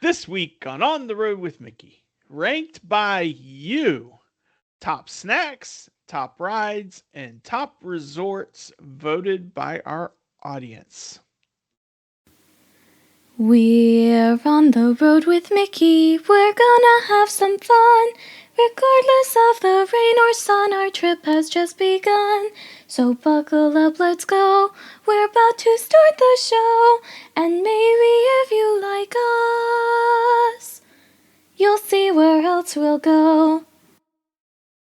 This week on the Road with Mickey, ranked by you, top snacks, top rides, and top resorts voted by our audience. We're on the road with Mickey, we're gonna have some fun. Regardless of the rain or sun, our trip has just begun. So buckle up, let's go. We're about to start the show. And maybe if you like us, you'll see where else we'll go.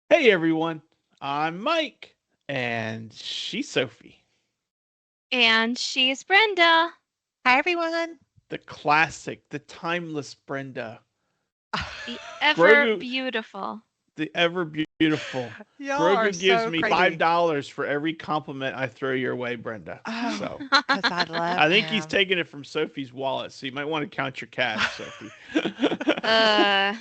Hey everyone, I'm Mike, and she's Sophie. And she's Brenda. Hi, everyone. The classic, the timeless Brenda. The ever Grogu- beautiful. The ever beautiful. Y'all are Grogu gives so me crazy. $5 for every compliment I throw your way, Brenda. Oh, So because I love I think he's him. taking it from Sophie's wallet, so you might want to count your cash, Sophie. I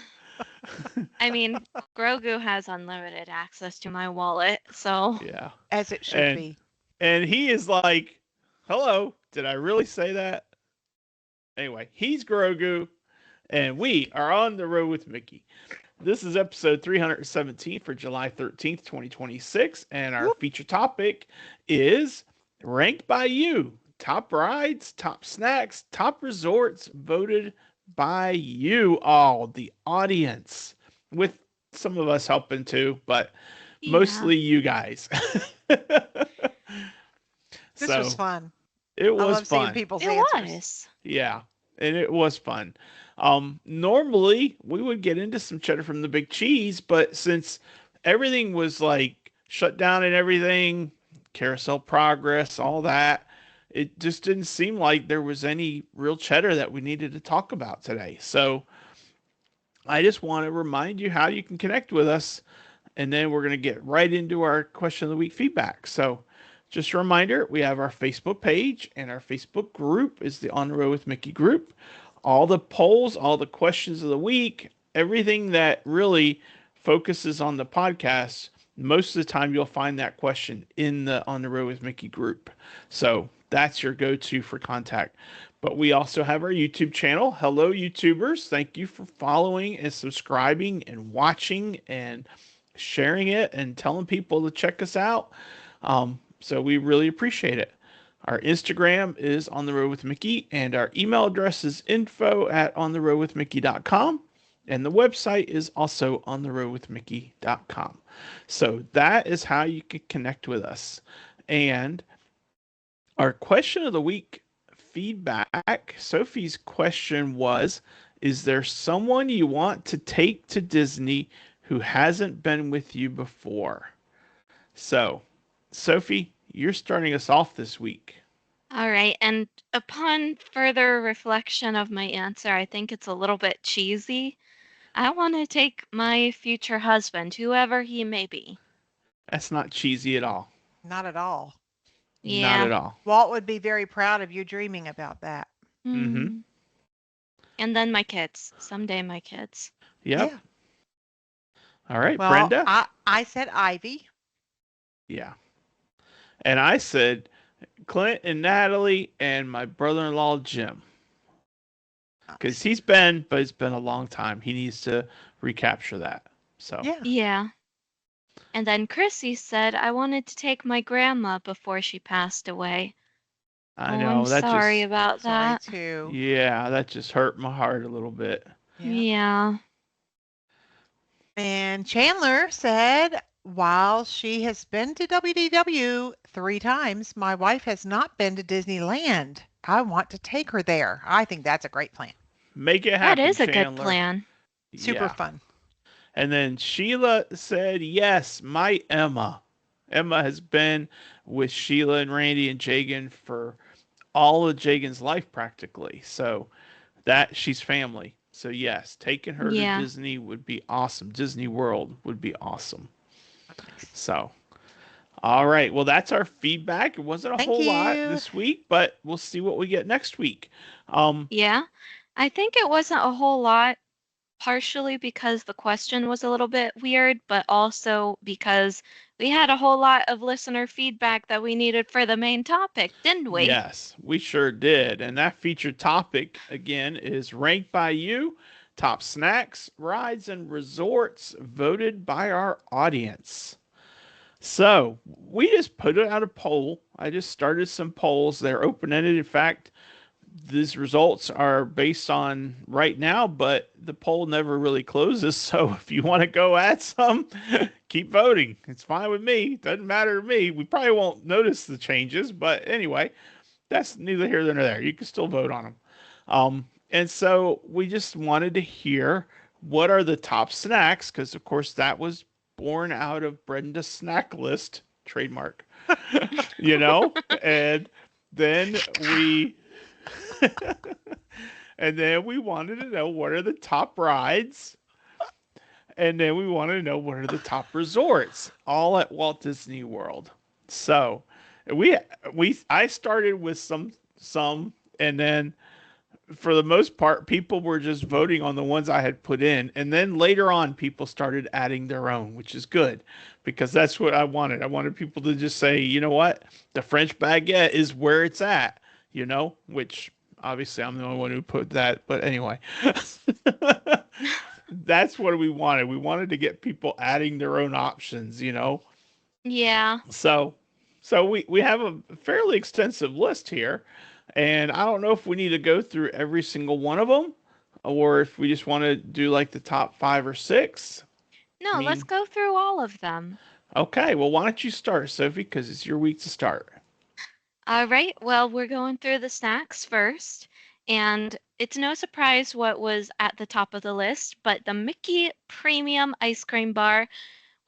mean, Grogu has unlimited access to my wallet, so Yeah. As it should be. And he is like, hello, did I really say that? Anyway, he's Grogu, and we are on the road with Mickey. This is episode 317 for July 13th, 2026, and our feature topic is ranked by you. Top rides, top snacks, top resorts voted by you all, the audience, with some of us helping too, but mostly you guys. This was fun. It was I love fun. seeing people's it answers. was. Yeah, and it was fun. Normally we would get into some cheddar from the big cheese, but since everything was like shut down and everything, carousel progress, all that, it just didn't seem like there was any real cheddar that we needed to talk about today. So I just want to remind you how you can connect with us, and then we're going to get right into our question of the week feedback. So just a reminder, we have our Facebook page, and our Facebook group is the On the Road with Mickey group. All the polls, all the questions of the week, everything that really focuses on the podcast, most of the time you'll find that question in the On the Road with Mickey group. So that's your go-to for contact. But we also have our YouTube channel. Hello, YouTubers. Thank you for following and subscribing and watching and sharing it and telling people to check us out. So we really appreciate it. Our Instagram is On the Road with Mickey, and our email address is info@ontheroadwithmickey.com, and the website is also ontheroadwithmickey.com. So that is how you can connect with us. And our question of the week feedback, Sophie's question was, is there someone you want to take to Disney who hasn't been with you before? So, Sophie, you're starting us off this week. All right, and upon further reflection of my answer, I think it's a little bit cheesy. I want to take my future husband, whoever he may be. That's not cheesy at all. Not at all. Yeah. Not at all. Walt would be very proud of you dreaming about that. Mm-hmm. And then my kids. Someday my kids. Yep. Yeah. All right, Well, Brenda. I said Ivy. Yeah. And I said Clint and Natalie and my brother-in-law Jim. Because he's been, but it's been a long time. He needs to recapture that. So Yeah. And then Chrissy said I wanted to take my grandma before she passed away. I know I'm that sorry just about that. Sorry too. yeah, that just hurt my heart a little bit. Yeah. And Chandler said, while she has been to WDW 3 times, my wife has not been to Disneyland. I want to take her there. I think that's a great plan. Make it happen. That is a Chandler. good plan. Super Yeah. fun. And then Sheila said, yes, my Emma. Emma has been with Sheila and Randy and Jagan for all of Jagan's life practically. So that she's family. So yes, taking her to Disney would be awesome. Disney World would be awesome. So, all right. Well, that's our feedback. It wasn't a whole lot this week, but we'll see what we get next week. Yeah. I think it wasn't a whole lot. partially because the question was a little bit weird, but also because we had a whole lot of listener feedback that we needed for the main topic, didn't we? Yes, we sure did. And that featured topic, again, is ranked by you, top snacks, rides, and resorts voted by our audience. So we just put it out a poll. I just started some polls. They're open ended. In fact, these results are based on right now, but the poll never really closes. So if you want to go add some, keep voting. It's fine with me. Doesn't matter to me. We probably won't notice the changes, but anyway, that's neither here nor there. You can still vote on them. And so we just wanted to hear what are the top snacks, because of course that was born out of Brenda's snack list, trademark, you know, and then we and then we wanted to know what are the top rides, and then we wanted to know what are the top resorts, all at Walt Disney World. So we I started with some, and then for the most part, people were just voting on the ones I had put in. And then later on, people started adding their own, which is good because that's what I wanted. I wanted people to just say, you know what? The French baguette is where it's at, which obviously I'm the only one who put that. But anyway, that's what we wanted. We wanted to get people adding their own options. Yeah. So, so we have a fairly extensive list here, and I don't know if we need to go through every single one of them, or if we just want to do like the top 5 or 6. I No, let's mean, go through all of them. okay. Well, why don't you start, Sophie? Because it's your week to start. All right, well, we're going through the snacks first, and it's no surprise what was at the top of the list, but the Mickey Premium Ice Cream Bar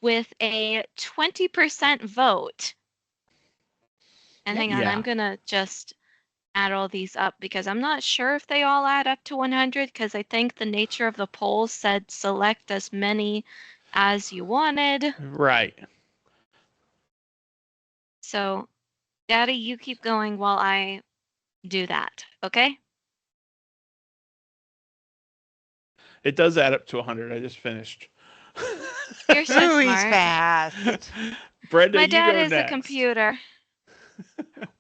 with a 20% vote. And Yep. hang on, I'm Yeah. gonna just add all these up because I'm not sure if they all add up to 100 because I think the nature of the poll said select as many as you wanted. Right. So, Daddy, you keep going while I do that, okay? It does add up to 100. I just finished. You're so Ooh, he's smart. fast. Brenda, My you dad go is a next. computer.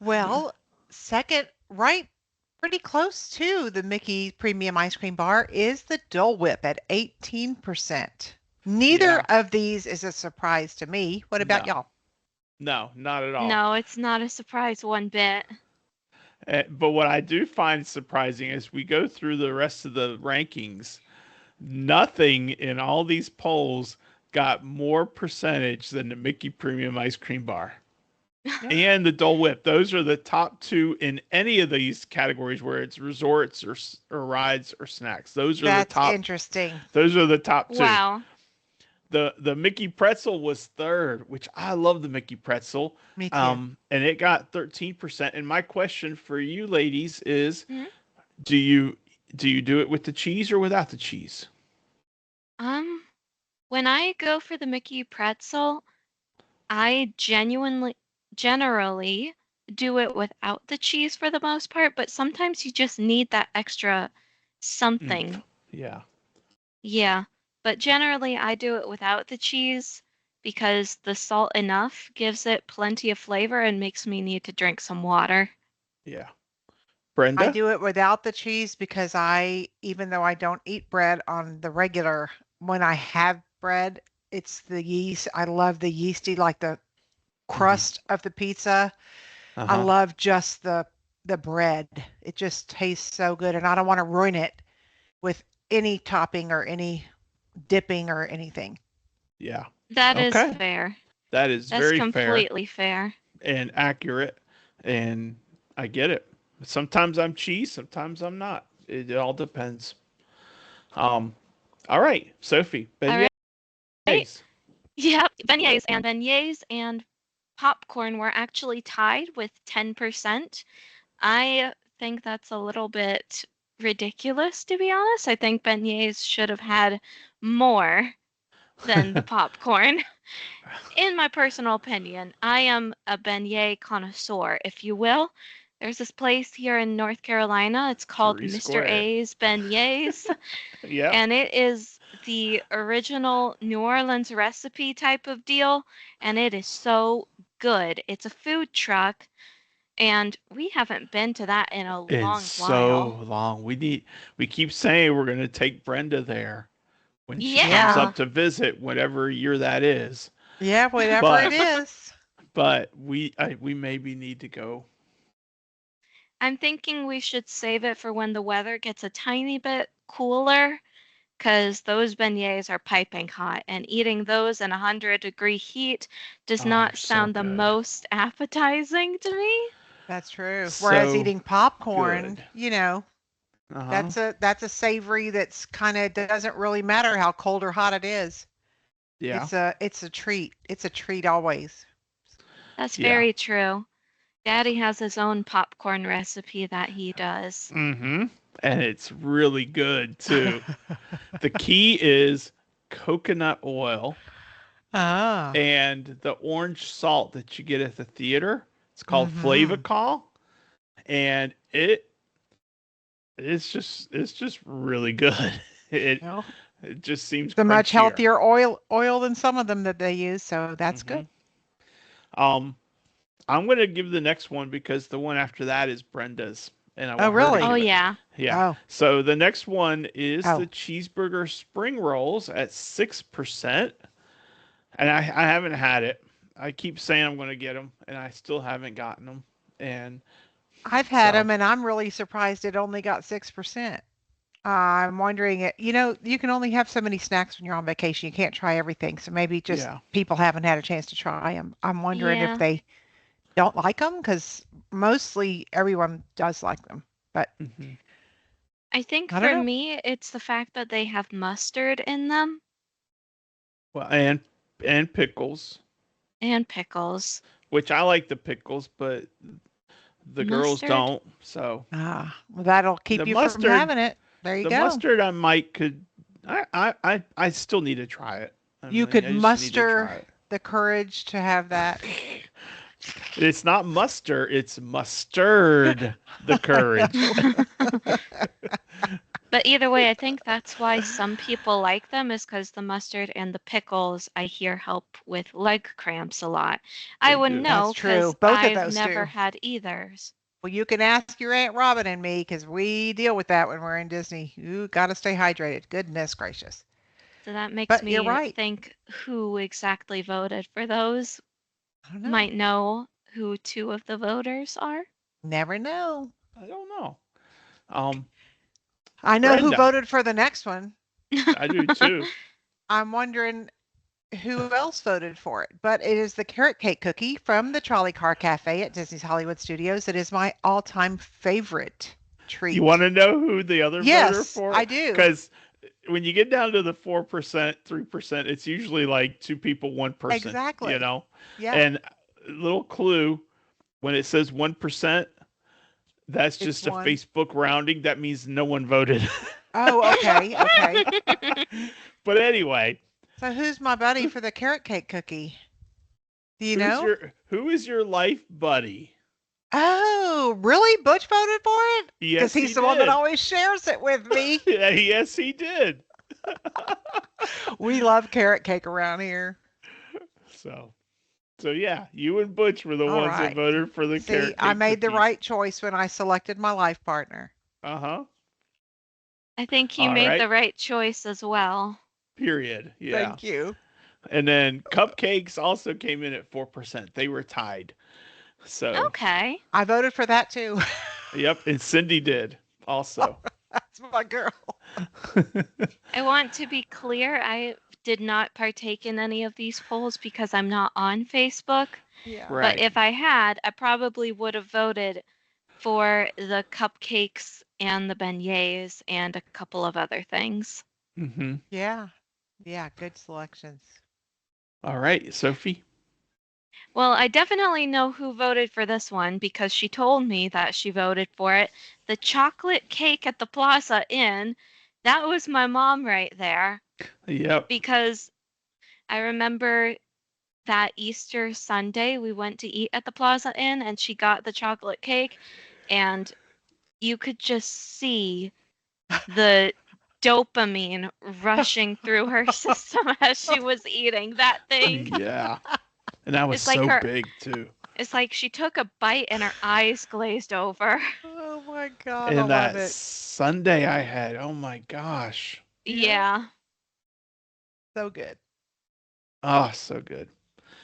Well, second, right, pretty close to the Mickey Premium Ice Cream Bar is the Dole Whip at 18%. Neither Yeah. of these is a surprise to me. What about No. y'all? No, not at all. No, it's not a surprise one bit. But what I do find surprising is we go through the rest of the rankings, nothing in all these polls got more percentage than the Mickey Premium Ice Cream Bar Yeah. and the Dole Whip. Those are the top two in any of these categories where it's resorts or rides or snacks. Those are the That's top. interesting. Those are the top two. Wow. The Mickey Pretzel was third, which I love the Mickey Pretzel. Me too. And it got 13%. And my question for you ladies is, Mhm. do you do it with the cheese or without the cheese? Um, when I go for the Mickey pretzel, I generally do it without the cheese for the most part, but sometimes you just need that extra Mm, something. yeah. Yeah, but generally I do it without the cheese because the salt enough gives it plenty of flavor and makes me need to drink some water. Yeah. I Brenda? do it without the cheese because even though I don't eat bread on the regular, when I have bread, it's the yeast. I love the yeasty, like the Mm-hmm. crust of the pizza. I Uh-huh. love just the bread. It just tastes so good, and I don't want to ruin it with any topping or any dipping or anything. Yeah. That is Okay. fair. That is That's very fair completely fair. and accurate. And I get it. Sometimes I'm cheese, sometimes I'm not. It all depends. Um, all right, Sophie, All right. beignets. Yep, beignets and popcorn were actually tied with 10%. I think that's a little bit ridiculous, to be honest. I think beignets should have had more than the popcorn. In my personal opinion, I am a beignet connoisseur, if you will. There's this place here in North Carolina. It's called 3 Mr. Square. A's Beignets, Yep. and it is the original New Orleans recipe type of deal, and it is so good. It's a food truck, and we haven't been to that in a In long so while. long. We keep saying we're gonna take Brenda there when she comes Yeah, Yeah. up to visit, whatever year that is. Yeah, whatever it But is. we maybe need to go. I'm thinking we should save it for when the weather gets a tiny bit cooler, because those beignets are piping hot, and eating those in 100-degree heat does Oh, they're not so sound the good. most appetizing to me. That's true. Whereas So eating popcorn, good. Uh-huh. that's a savory that's kind of doesn't really matter how cold or hot it is. Yeah. It's a treat. It's a treat always. That's Yeah. very true. Daddy has his own popcorn recipe that he does. Mm-hmm. And it's really good too. The key is coconut oil Ah. and the orange salt that you get at the theater. It's called Mm-hmm. Flavacol, and it's just really good. It Well, it just seems it's a much crunchier. healthier oil than some of them that they use, so that's Hmm good. Um, I'm gonna give the next one because the one after that is Brenda's, and I Oh, want her to Oh, really? give it. yeah. Yeah. Oh, So the next one is oh. the cheeseburger spring rolls at 6%, and I haven't had it. I keep saying I'm gonna get them, and I still haven't gotten them. And I've had so them, and I'm really surprised it only got 6%. I'm wondering it. You can only have so many snacks when you're on vacation. You can't try everything, so maybe just yeah. people haven't had a chance to try them. I'm wondering if Yeah. they don't like them because mostly everyone does like them, but hmm I think I don't for know. me, it's the fact that they have mustard in them Well, and pickles, and pickles. which I like the pickles, but the girls Mustard? don't. So Well, that'll the keep you from mustard, having it. There you the go. mustard, I might could. I still need to try it. I You mean, could I just need to muster try it. the courage to have that. It's not muster, it's mustard. The courage. But either way, I think that's why some people like them is because the mustard and the pickles I hear help with leg cramps a lot. I They wouldn't do. That's know true. because Both of I've those never do. had either's. Well, you can ask your Aunt Robin and me because we deal with that when we're in Disney. You got to stay hydrated. Goodness gracious. So that makes But you're me right. think who exactly voted for those. I don't know. Might know who two of the voters are. Never know. I don't know. Um, I know who Brenda, voted for the next one. I do too. I'm wondering who else voted for it. But it is the carrot cake cookie from the Trolley Car Cafe at Disney's Hollywood Studios. It is my all-time favorite You want treat. to know who the other voter Yes, for? I do. Because when you get down to the 4%, 3%, it's usually like two people, one person, you Exactly. know? Yeah, And little clue, when it says 1%, that's it's just a one. Facebook rounding. That means no one voted. Oh, okay, okay. But anyway, So who's my buddy for the carrot cake cookie? Do you who's know? your who is your life buddy? Oh, really? Butch voted for it? Because Yes, he's he the one that did. always shares it with me. Yes, he did. We love carrot cake around here. So, so yeah, you and Butch were the All ones that right. voted for the See, carrot I cake made the cookies. right choice when I selected my life partner. Uh-huh. I think you All made right. the right choice as well. Period. Yeah. Thank you. And then cupcakes also came in at 4%. They were tied. So, Okay. I voted for that too. yep, and Cindy did also. That's my girl. I want to be clear, I did not partake in any of these polls because I'm not on Facebook. Yeah. But Right. if I had, I probably would have voted for the cupcakes and the beignets and a couple of other things. Mm-hmm. Yeah. Yeah. Good selections. All right, Sophie. Well, I definitely know who voted for this one because she told me that she voted for it. The chocolate cake at the Plaza Inn, that was my mom right there Yep. because I remember that Easter Sunday we went to eat at the Plaza Inn and she got the chocolate cake and you could just see the dopamine rushing through her system as she was eating that thing. Yeah. And that was It's like so her big too. it's like she took a bite and her eyes glazed over. Oh my God, I And love that it. Sunday I had, oh my gosh. Yeah, Yeah. so good. Oh, so good.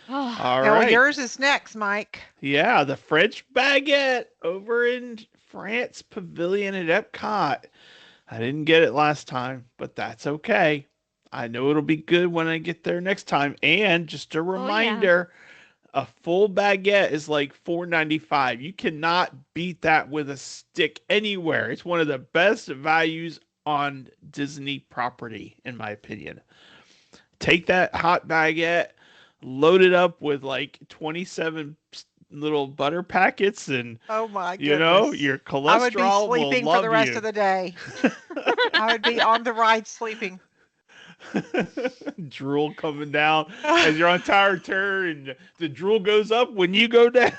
Oh, All Well, right. yours is next, Mike. Yeah, the French baguette over in France Pavilion at Epcot. I didn't get it last time, but that's okay. I know it'll be good when I get there next time. And just a oh yeah. reminder, a full baguette is like $4.95. You cannot beat that with a stick anywhere. It's one of the best values on Disney property, in my opinion. Take that hot baguette, load it up with like 27 little butter packets, and Oh my goodness. your I would be cholesterol will sleeping for the love rest you. of the day. I would be on the ride sleeping. Drool coming down as you're on tower turn, and the drool goes up when you go down.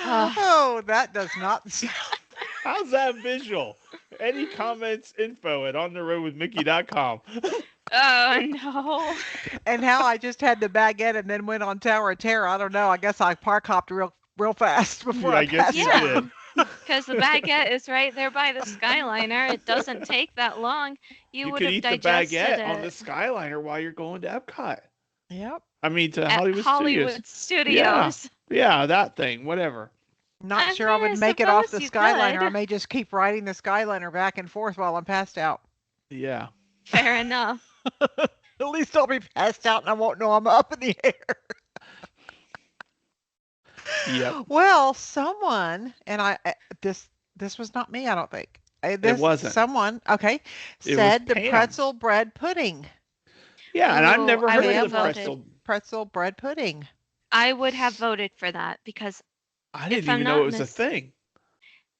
Oh, Oh, that does not sound. How's that visual? Any comments, info at ontheroadwithmickey.com. oh no. And how I just had the baguette and then went on Tower of Terror. I don't know. I guess I park hopped real fast before Yeah, I I guess passed you out. Yeah. did. Because the baguette is right there by the Skyliner. It doesn't take that long. You You would could have eat the digested baguette on the it Skyliner while you're going to Epcot. Yep. I mean, to at Hollywood Studios. Hollywood Yeah. Studios. Yeah, that thing, whatever. Not I sure I mean, would I make it off suppose the you Skyliner. could. I may just keep riding the Skyliner back and forth while I'm passed out. Yeah. Fair enough. At least I'll be passed out and I won't know I'm up in the air. Yep. Well, someone and this was not me, I don't think. It This wasn't. someone, okay, It was said the Pam. pretzel bread pudding. Yeah, and I've Ooh, never I would heard have of the Pam loves voted. pretzel. pretzel bread pudding. I would have voted for that because I if didn't I'm even know it not was a thing.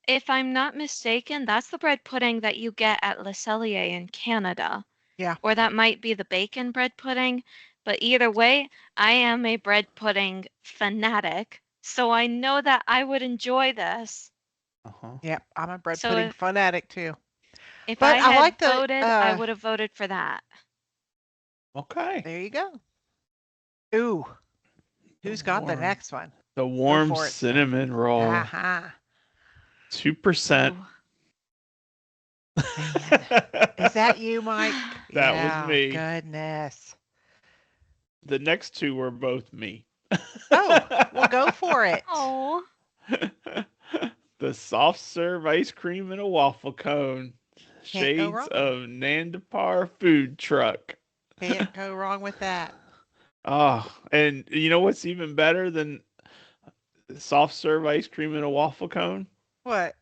if I'm not mistaken, that's the bread pudding that you get at Le Cellier in Canada. Yeah. Or that might be the bacon bread pudding. But either way, I am a bread pudding fanatic, so I know that I would enjoy this. Uh-huh. Yep, I'm a bread So pudding fanatic too. if But I I had like the voted, I would have voted for that. Okay. there you go. Ooh, The who's got the warm, next one? the Go warm for it, Snow. cinnamon roll. Aha. 2%. Ooh. Man. Is that you, Mike? That was Yeah, me. goodness. The next two were both me. Oh, well, go for it. Oh, The soft serve ice cream in a waffle cone. Can't go Shades wrong. of Nandapar food truck. Can't go wrong with that. Oh, and you know what's even better than soft serve ice cream in a waffle cone? What?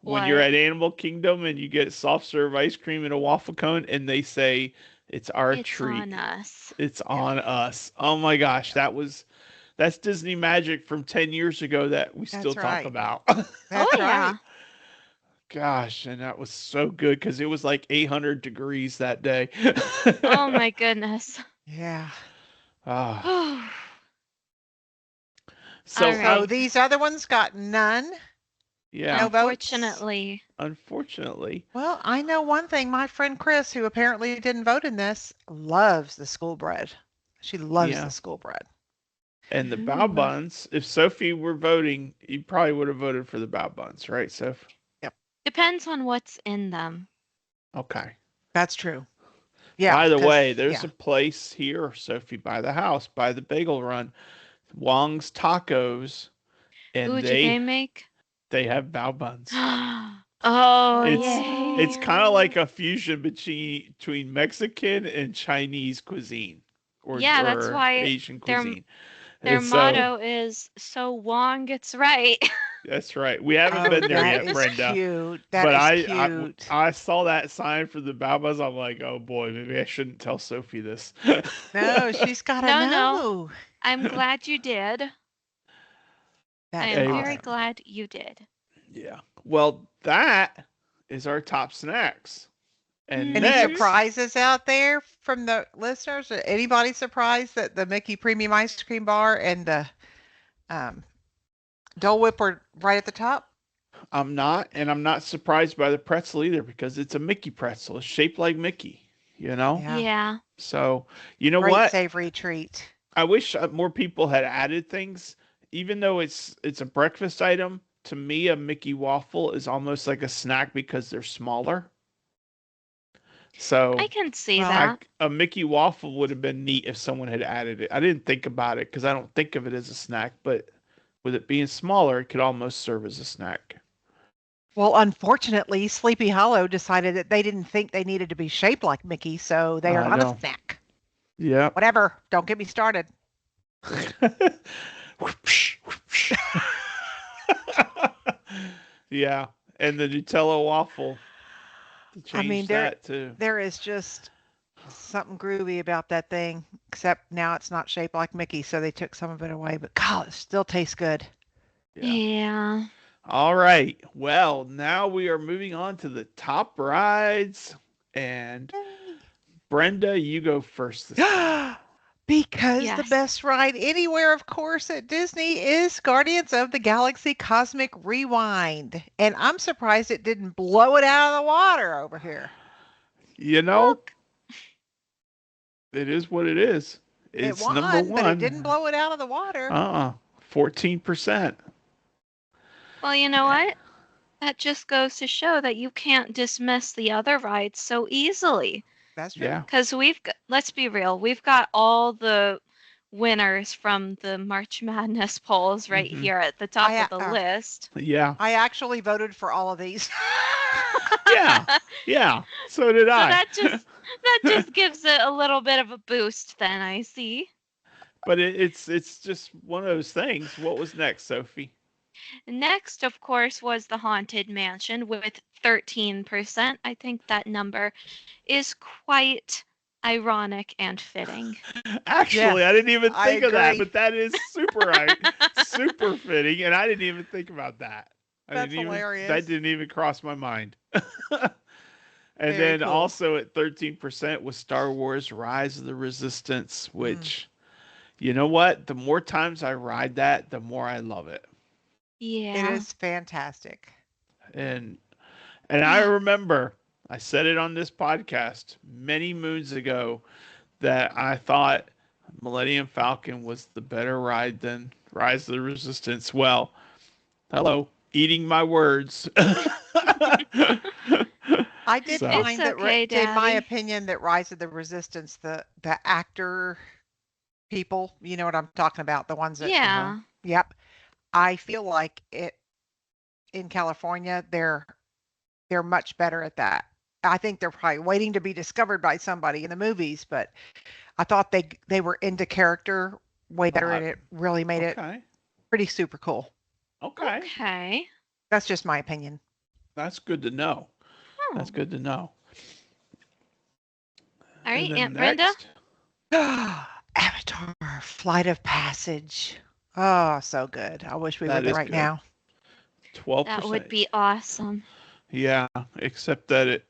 When you're what? at Animal Kingdom and you get soft serve ice cream in a waffle cone and they say it's our It's treat. on us. It's Yeah. on us. Oh my gosh, that's Disney magic from 10 years ago that we still That's talk right. about. That's Oh yeah. right. Gosh, and that was so good because it was like 800 degrees that day. Oh my goodness. Yeah. Ah, All so right. So these other ones got none. yeah, No votes. Unfortunately, unfortunately, Well, I know one thing. My friend Chris, who apparently didn't vote in this, loves the school bread. She loves yeah. the school bread. And the bao ooh, buns, if Sophie were voting, you probably would have voted for the bao buns, right, Soph? Yep, depends on what's in them. Okay. that's true. Yeah, By the 'cause way, there's yeah. a place here, Sophie, by the house, by the bagel run, Wong's Tacos, Ooh, and do they make? they have bao buns. Oh, It's yay. kind of Oh, like a fusion between Mexican and Chinese cuisine, Yeah, that's or why Asian their cuisine. their And so motto is "So Wong gets right." that's right. We haven't oh, been there that yet, is Brenda. cute. That But is I cute. I saw that sign for the bao buns. I'm like, oh boy, maybe I shouldn't tell Sophie this. No, she's got to No, no. know. I'm glad you did. I That's am Hey, very awesome. glad you did. yeah. Well, that is our top snacks. And Any Mm-hmm. next, surprises out there from the listeners? Anybody surprised that the Mickey Premium Ice Cream Bar and the um, Dole Whip are right at the top. I'm not, and I'm not surprised by the pretzel either because it's a Mickey pretzel. It's shaped like Mickey, you know? Yeah, Yeah. So, you know great what? savory treat. I wish more people had added things. Even though it's a breakfast item, to me a Mickey waffle is almost like a snack because they're smaller. I So, can see Well, I that. a Mickey waffle would have been neat if someone had added it. I didn't think about it because I don't think of it as a snack, but with it being smaller, it could almost serve as a snack. well, unfortunately, Sleepy Hollow decided that they didn't think they needed to be shaped like Mickey, so they are I not a know. snack. Yep. Whatever. Don't get me started. Yeah, and the Nutella waffle to I mean, change that too. there is just something groovy about that thing, except now it's not shaped like Mickey, so they took some of it away, but God, it still tastes good. Yeah. Yeah. All right. Well, now we are moving on to the top rides. And Brenda, you go first this time. Yay. Because the Yes. best ride anywhere, of course, at Disney is Guardians of the Galaxy Cosmic Rewind. And I'm surprised it didn't blow it out of the water over here. You Well, know, it is what it is. It It's number won, but it didn't one. blow it out of the water. 14%. well, you know what? That just goes to show that you can't dismiss the other rides so easily. That's true. Yeah. Because let's be real, we've got all the winners from the March Madness polls right Hmm. here at the top I of the uh, list. Yeah. I actually voted for all of these. Yeah. Yeah. So did So I. that just gives it a little bit of a boost then, I see. But it's just one of those things. What was next, Sophie? Next, of course, was the Haunted Mansion with 13%. I think that number is quite ironic and fitting. Actually, I Yes, didn't even I think of that, agree. but that is super fitting, and I didn't even think about that. That's That hilarious. didn't even cross my mind. And Very then cool. also at 13% was Star Wars Rise of the Resistance, Mm, which, you know what? The more times I ride that, the more I love it. it Yeah. is fantastic. And I remember I said it on this podcast many moons ago that I thought Millennium Falcon was the better ride than Rise of the Resistance. Well, hello, eating my words. I did So, It's find that, okay, in my Daddy. opinion, that Rise of the Resistance, the actor people, you know what I'm talking about, the ones that, uh-huh. Yeah. yep. I feel like it in California, they're much better at that. I think they're probably waiting to be discovered by somebody in the movies, but I thought they were into character way better, Uh, and it really made it okay. pretty super cool. Okay. Okay. That's just my opinion. That's good to know. Oh. That's good to know. All And right, then Aunt Brenda. next, Avatar, Flight of Passage. Oh, so good. I wish we were that there is right good. now. That would 12%. be awesome. Yeah, except that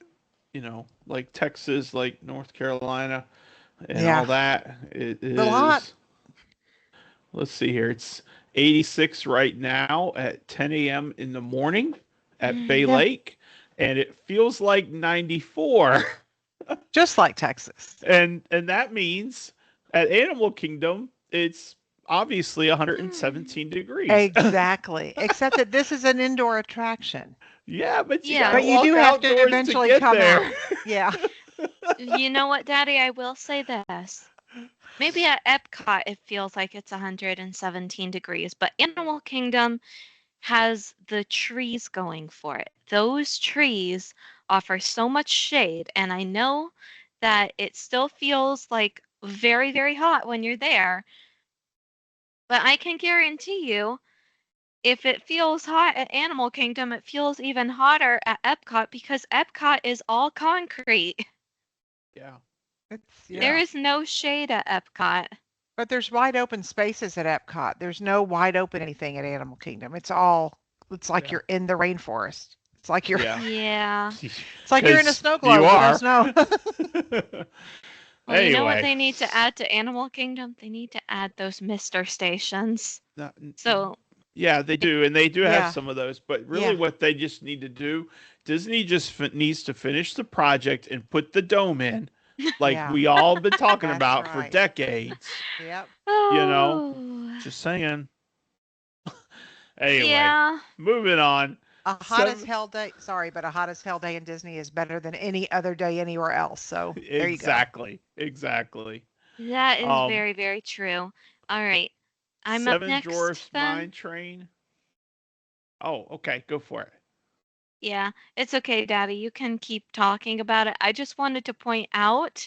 like Texas, like North Carolina and Yeah, all that, it little hot. is, let's see here, it's 86 right now at 10 a.m. in the morning at Bay Mm. Yeah, Lake, and it feels like 94. just like Texas. And that means at Animal Kingdom, it's obviously Mm. 117 degrees. Exactly. Except that this is an indoor attraction. Yeah, but you got Yeah. to But you do walk have to outdoors to eventually get come there. out. Yeah. You know what, Daddy? I will say this. Maybe at Epcot it feels like it's 117 degrees, but Animal Kingdom has the trees going for it. Those trees offer so much shade, and I know that it still feels like very, very hot when you're there, but I can guarantee you if it feels hot at Animal Kingdom, it feels even hotter at Epcot because Epcot is all concrete. Yeah, It's There yeah, yeah. is no shade at Epcot. But there's wide open spaces at Epcot. There's no wide open anything at Animal Kingdom. It's like yeah, you're in the rainforest. It's like you're yeah. Yeah. it's like you're in a Because snow you globe with no are. snow. Well, you know what Anyway, they need to add to Animal Kingdom? They need to add those mister stations. no, So Yeah, they do, and they do have Yeah. some of those. But really, Yeah. what they just need to do, Disney just needs to finish the project and put the dome in, like Yeah. we all been talking That's about for right. decades. Yep. You know, Oh, just saying. Anyway, yeah. moving on. A hot as Seven, hell day. Sorry, but a hot as hell day in Disney is better than any other day anywhere else. So there you go. exactly, exactly. That is Um, very, very true. All right. I'm up Seven next Dwarfs then. Mine Train. Oh, okay, go for it. Yeah, it's okay, Daddy. You can keep talking about it. I just wanted to point out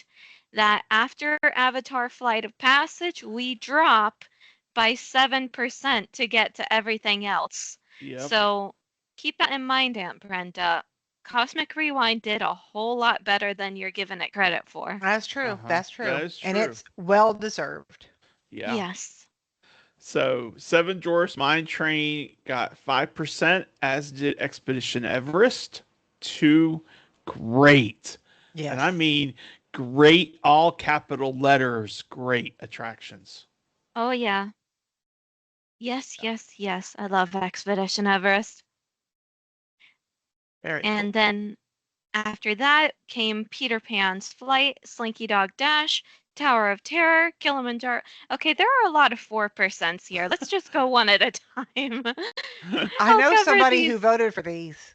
that after Avatar Flight of Passage, we drop by 7% to get to everything else. Yep. So keep that in mind, Aunt Brenda. Cosmic Rewind did a whole lot better than you're giving it credit for. That's Uh true. huh. That's That true. is And true. it's well deserved. Yeah. Yes. So Seven Dwarfs Mine Train got 5%, as did Expedition Everest. Two great, and I Yes. mean great, all capital letters, great attractions. Oh, yeah. Yes, yes, yes. I love Expedition Everest. Very And cool. then after that came Peter Pan's Flight, Slinky Dog Dash, Tower of Terror, Kilimanjaro. Okay, there are a lot of 4% here. Let's just go one at a time. I I'll know cover somebody who these. voted for these.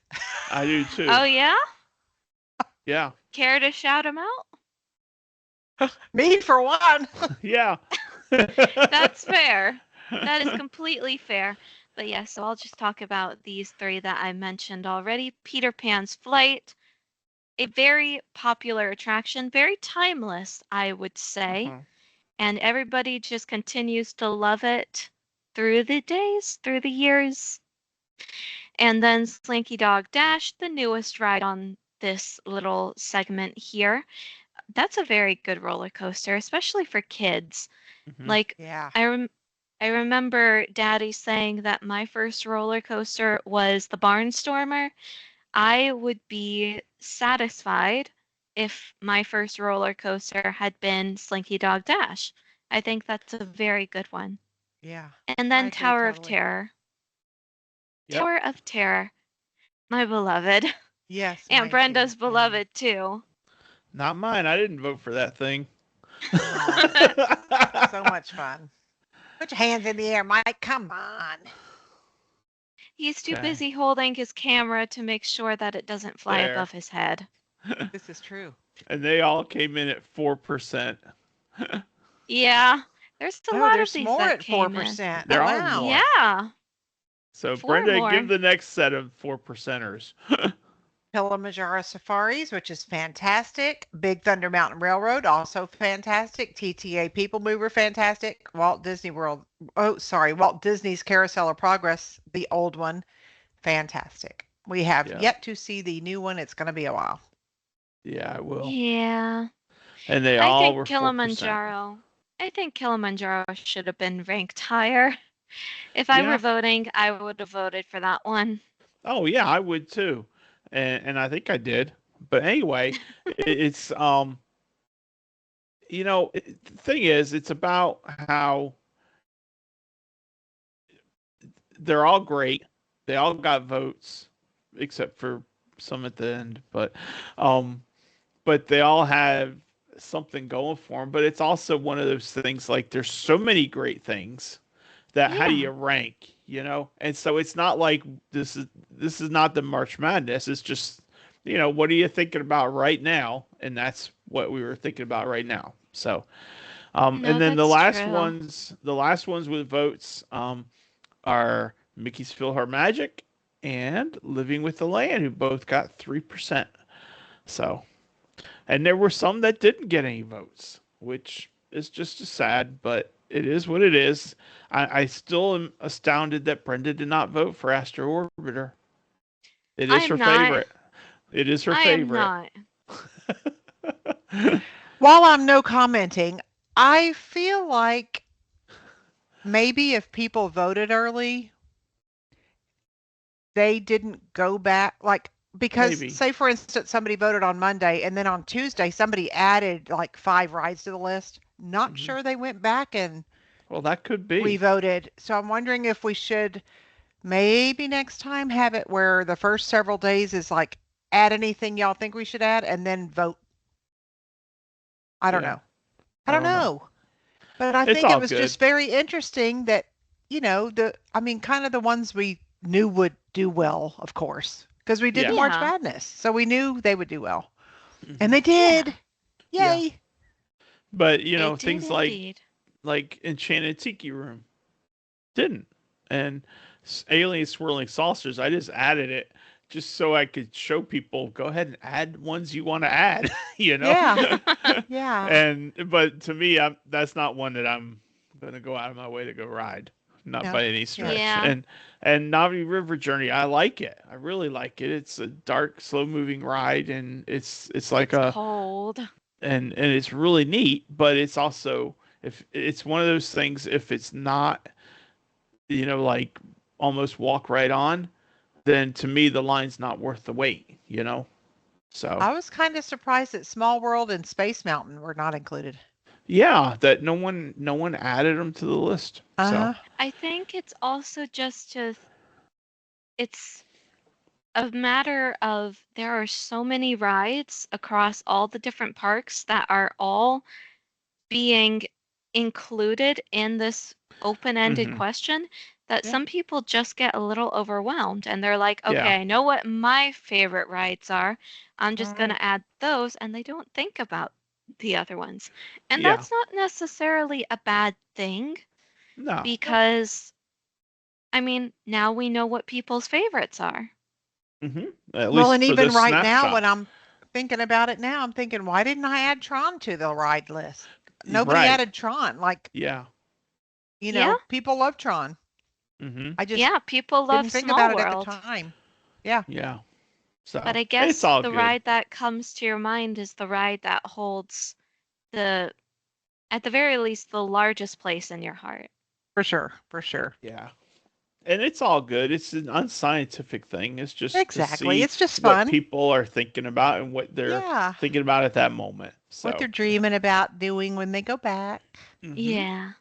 I do too. Oh, yeah? Yeah. Care to shout them out? Me for one. Yeah. That's fair. That is completely fair. But yeah, so I'll just talk about these three that I mentioned already. Peter Pan's Flight, a very popular attraction, very timeless, I would say. Uh-huh. And everybody just continues to love it through the days, through the years. And then Slinky Dog Dash, the newest ride on this little segment here. That's a very good roller coaster, especially for kids. Hmm. Like Yeah. I rem- I remember Daddy saying that my first roller coaster was the Barnstormer. I would be satisfied if my first roller coaster had been Slinky Dog Dash. I think that's a very good one. Yeah. And I then agree Tower of totally. Terror. Yep. Tower of Terror, my beloved. Yes, Aunt mine too. Brenda's beloved too. Not mine. I didn't vote for that thing. Oh, so much fun. Put your hands in the air, Mike. Come on. He's too Okay. busy holding his camera to make sure that it doesn't fly There. above his head. This is true. And they all came in at 4%. Yeah, there's a Oh, lot of there's these more that at four came in. percent. Oh There are wow. more. Yeah, So four Brenda, give more. the next set of 4%ers. Kilimanjaro Safaris, which is fantastic. Big Thunder Mountain Railroad, also fantastic. TTA People Mover, fantastic. Walt Disney World, oh, sorry, Walt Disney's Carousel of Progress, the old one, fantastic. We have Yeah. yet to see the new one. It's going to be a while. Yeah, I will. Yeah, And they I all think were 4%. Kilimanjaro. I think Kilimanjaro should have been ranked higher. If I were Yeah. voting, I would have voted for that one. Oh, yeah, I would too. And I think I did. But anyway, it's the thing is, it's about how they're all great. They all got votes, except for some at the end. Um, but they all have something going for them. But it's also one of those things like there's so many great things that how do Yeah. you rank, you know? And so it's not like this is not the March Madness. It's just, what are you thinking about right now? And that's what we were thinking about right now. So, and No, then the that's last true. ones, the last ones with votes, are Mickey's PhilharMagic and Living with the Land, who both got 3%. So, and there were some that didn't get any votes, which is just as sad, but it is what it is. I still am astounded that Brenda did not vote for Astro Orbiter. It I is am her not. favorite. It is her I am favorite. not. While I'm no commenting, I feel like maybe if people voted early, they didn't go back, like, because Maybe. say for instance somebody voted on Monday and then on Tuesday somebody added like 5 rides to the list. Not Hmm. sure they went back and Well, that could be. revoted. So I'm wondering if we should maybe next time have it where the first several days is like add anything y'all think we should add and then vote. I don't Yeah. know. I I don't don't know. know. But I It's think it all was good. just very interesting that, I mean, kind of the ones we knew would do well, of course, because we did Yeah. March Yeah. Madness. So we knew they would do well. And Hmm. they did. Yeah. Yeah. Yay. But They did things like indeed. Enchanted Tiki Room didn't, and Alien Swirling Saucers. I just added it just so I could show people. Go ahead and add ones you want to add. you know. Yeah. Yeah. And but to me, that's not one that I'm gonna go out of my way to go ride. Not No. by any Yeah. stretch. Yeah. And Navi River Journey, I like it. I really like it. It's a dark, slow moving ride, and it's like It's a cold. and it's really neat. But it's also, if it's one of those things, if it's not, like almost walk right on, then to me the line's not worth the wait. So I was kind of surprised that Small World and Space Mountain were not included. yeah, that no one added them to the list. So Uh-huh. I think it's also just it's a matter of there are so many rides across all the different parks that are all being included in this open-ended hmm question that Yeah. some people just get a little overwhelmed and they're like, yeah, okay, I know what my favorite rides are. I'm just going Mm. to add those. And they don't think about the other ones. And yeah, that's not necessarily a bad thing no, Nope. because, I mean, now we know what people's favorites are. at Well, least and for even this right now, snapshot. when I'm thinking about it now, I'm thinking, why didn't I add Tron to the ride list? Nobody Right, added Tron. Like, yeah, Yeah, people love Tron. hmm I just yeah, people love didn't think about Small it at the World. time. Yeah. yeah. But So I it's guess all the good. ride that comes to your mind is the ride that holds the, at the very least, the largest place in your heart. For sure. For sure. Yeah. And it's all good. It's an unscientific thing. It's just to Exactly. see It's just what fun. people are thinking about and what they're Yeah. thinking about at that moment. What they're So, dreaming about doing when they go back. hmm Yeah.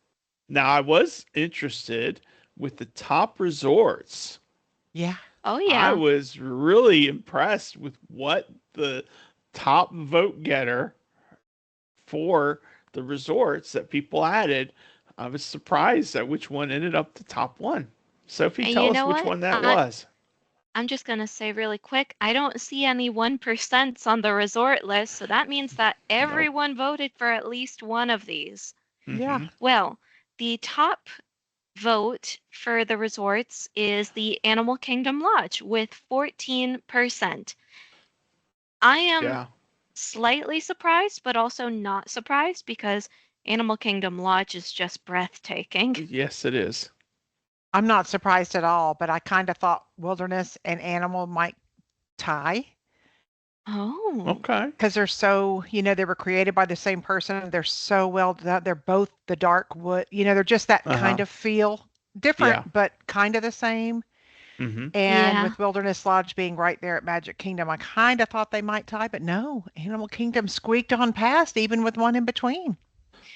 now I was interested with the top resorts. Yeah. Oh, I yeah. was really impressed with what the top vote getter for the resorts that people added. I was surprised at which one ended up the top one. Sophie, And tell you us know which what? one that was. I'm just going to say really quick, I don't see any 1% on the resort list, so that means that Nope. everyone voted for at least one of these. Yeah. hmm Well, the top vote for the resorts is the Animal Kingdom Lodge with 14%. I am Yeah. slightly surprised, but also not surprised because Animal Kingdom Lodge is just breathtaking. Yes, it is. I'm not surprised at all, but I kind of thought Wilderness and Animal might tie Oh, Okay. because they're so, they were created by the same person. They're so well done. They're both the dark wood. They're just that Uh kind huh. of feel. Different, Yeah. but kind of the same. hmm And yeah. with Wilderness Lodge being right there at Magic Kingdom, I kind of thought they might tie, but no, Animal Kingdom squeaked on past, even with one in between.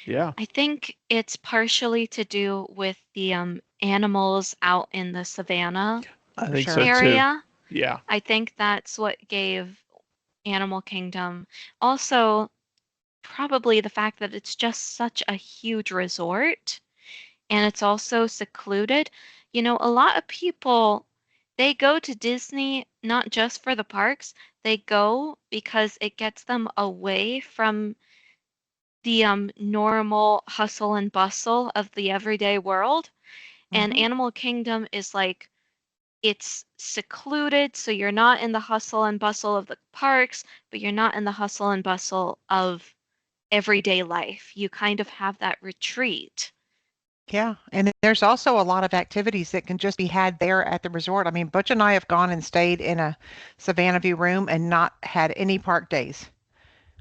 Yeah. I think it's partially to do with the animals out in the savannah I For think so sure. too. area. Yeah. I think that's what gave Animal Kingdom. Also, probably the fact that it's just such a huge resort and it's also secluded. A lot of people they go to Disney not just for the parks, they go because it gets them away from the normal hustle and bustle of the everyday world. And Hmm. Animal Kingdom is like it's secluded, so you're not in the hustle and bustle of the parks, but you're not in the hustle and bustle of everyday life. You kind of have that retreat. Yeah, and there's also a lot of activities that can just be had there at the resort. I mean, Butch and I have gone and stayed in a Savannah View room and not had any park days.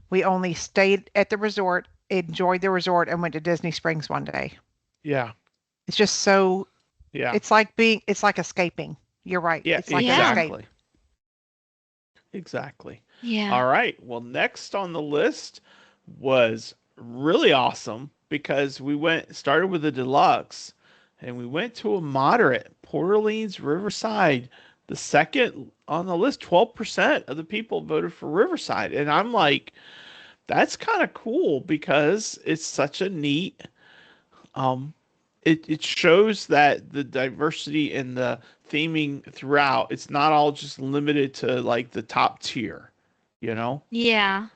We only stayed at the resort, enjoyed the resort, and went to Disney Springs one day. Yeah. It's just so, Yeah. it's like escaping. You're right. Yeah. It's like an Yeah, escape. Exactly. Exactly. yeah. All right. Well, next on the list was really awesome. because started with a deluxe, and we went to a moderate, Port Orleans Riverside. The second on the list, 12% of the people voted for Riverside, and I'm like, that's kind of cool because it's such a neat. Um, it shows that the diversity and the theming throughout. It's not all just limited to like the top tier, you know. Yeah.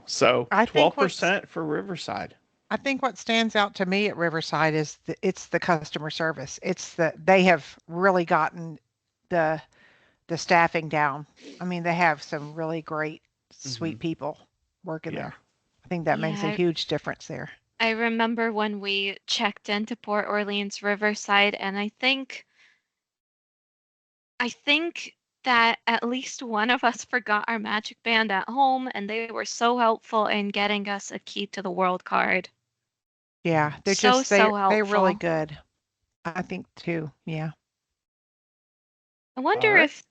So I think what's 12% for Riverside. I think what stands out to me at Riverside is it's the customer service. It's they have really gotten the the staffing down. I mean, they have some really great, Hmm. sweet people working Yeah. there. I think that makes a Yeah. huge difference there. I remember when we checked into Port Orleans Riverside, and I think that at least one of us forgot our magic band at home, and they were so helpful in getting us a key to the world card. Yeah, they're So, just so they're really helpful. good. I think too. Yeah. I All wonder right. if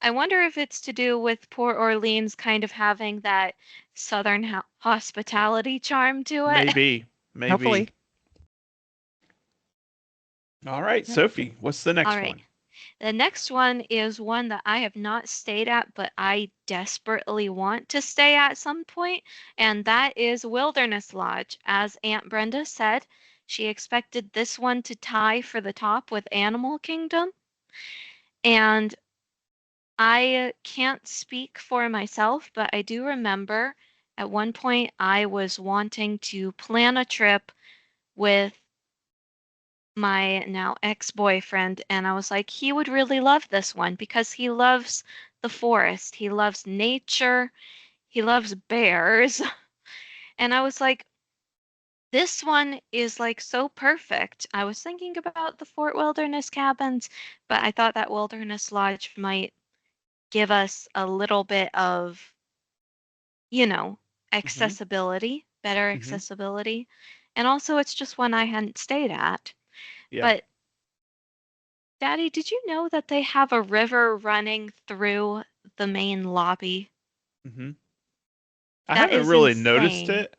I wonder if it's to do with Port Orleans kind of having that southern hospitality charm to it. Maybe. Hopefully. Maybe. All right, Yep. Sophie. What's the All next right. one? The next one is one that I have not stayed at, but I desperately want to stay at some point, and that is Wilderness Lodge. As Aunt Brenda said, she expected this one to tie for the top with Animal Kingdom, and I can't speak for myself, but I do remember at one point I was wanting to plan a trip with my now ex-boyfriend, and I was like, he would really love this one because he loves the forest, he loves nature, he loves bears. And I was like, this one is like so perfect. I was thinking about the Fort Wilderness cabins, but I thought that Wilderness Lodge might give us a little bit of, you know, Hmm. accessibility, better Hmm. accessibility. And also, it's just one I hadn't stayed at. Yeah. But Daddy, did you know that they have a river running through the main lobby? Hmm. I That haven't is really noticed insane. it,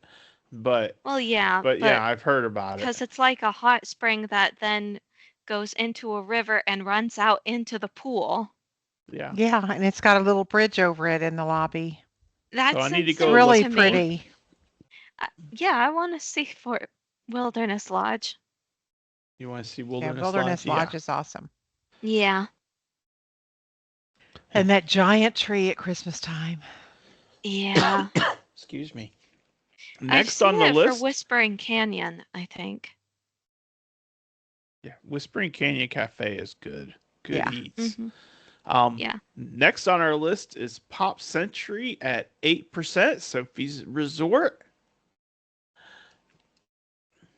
but Well, yeah, yeah, but I've heard about it. because it's like a hot spring that then goes into a river and runs out into the pool. Yeah. Yeah, and it's got a little bridge over it in the lobby. So I That's need to It's go insane really look to for me. it. pretty. Yeah, I want to see Fort Wilderness Lodge. You want to see Yeah, Wilderness Lodge? Wilderness Yeah. Lodge is awesome. Yeah, And that giant tree at Christmas time. yeah. Excuse me. I've Next on seen the it for list, Whispering Canyon, I think. yeah, Whispering Canyon Cafe is good. Good Yeah. eats. Hmm. Yeah, Next on our list is Pop Century at 8%, Sophie's Resort,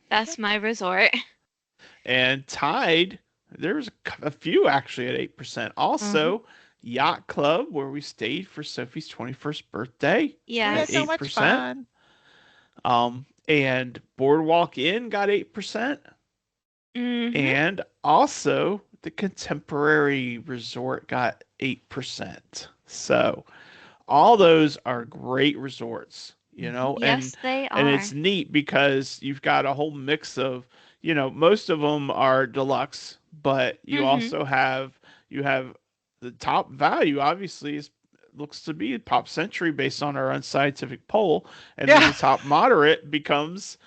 that's my resort. and tied. There's a few actually at 8%. Hmm. Also, Yacht Club, where we stayed for Sophie's 21st birthday, We at had so Yes. much 8%. fun. And Boardwalk Inn got 8%. Hmm. And also, the Contemporary Resort got 8%. So, all those are great resorts, Hmm. Yes, they and it's are. neat because you've got a whole mix of, most of them are deluxe, but Hmm. you have the top value obviously is looks to be Pop Century based on our unscientific poll, and then Yeah. the top moderate becomes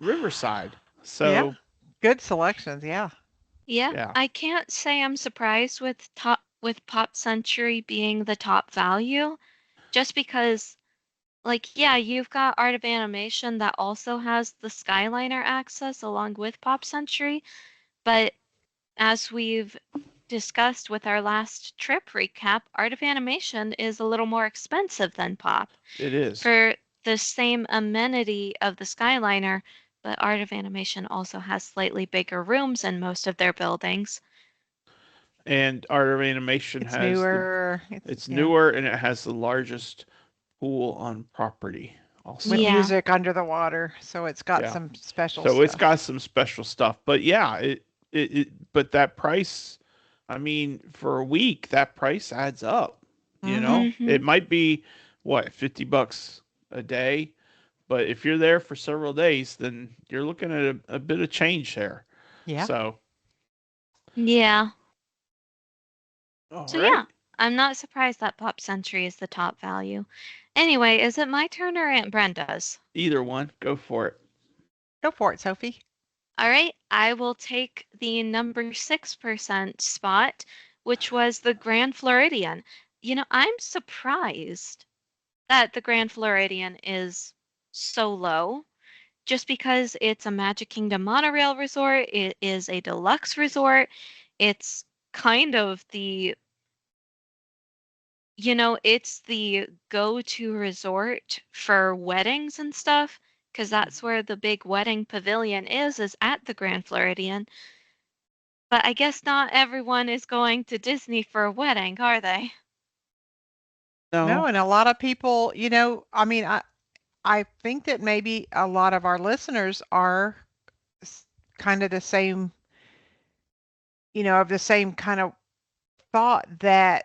Riverside. Yeah. So, Good selections. Yeah. Yeah, yeah. I can't say I'm surprised with Pop Century being the top value, just because like yeah, you've got Art of Animation that also has the Skyliner access along with Pop Century, but as we've discussed with our last trip recap, Art of Animation is a little more expensive than Pop It is. for the same amenity of the Skyliner, but Art of Animation also has slightly bigger rooms in most of their buildings. And Art of Animation It's has the newer. it's Yeah. newer and it has the largest pool on property With also. Yeah. music under the water, so it's got Yeah. some special So it's stuff. got some special stuff. But yeah, but that price, I mean, for a week, that price adds up. Hmm. It Mhm. might be what, $50 a day, But if you're there for several days, then you're looking at a bit of change there. Yeah. So, Yeah. all So yeah, right, I'm not surprised that Pop Century is the top value. Anyway, is it my turn or Aunt Brenda's? either one, go for it. Go for it, Sophie. All right, I will take the number 6% spot, which was the Grand Floridian. I'm surprised that the Grand Floridian is so low just because it's a Magic Kingdom monorail resort. It is a deluxe resort. It's kind of it's the go-to resort for weddings and stuff, because that's where the big wedding pavilion is at the Grand Floridian. But I guess not everyone is going to Disney for a wedding, are they? No, No, and a lot of people, I mean, I think that maybe a lot of our listeners are kind of the same, of the same kind of thought that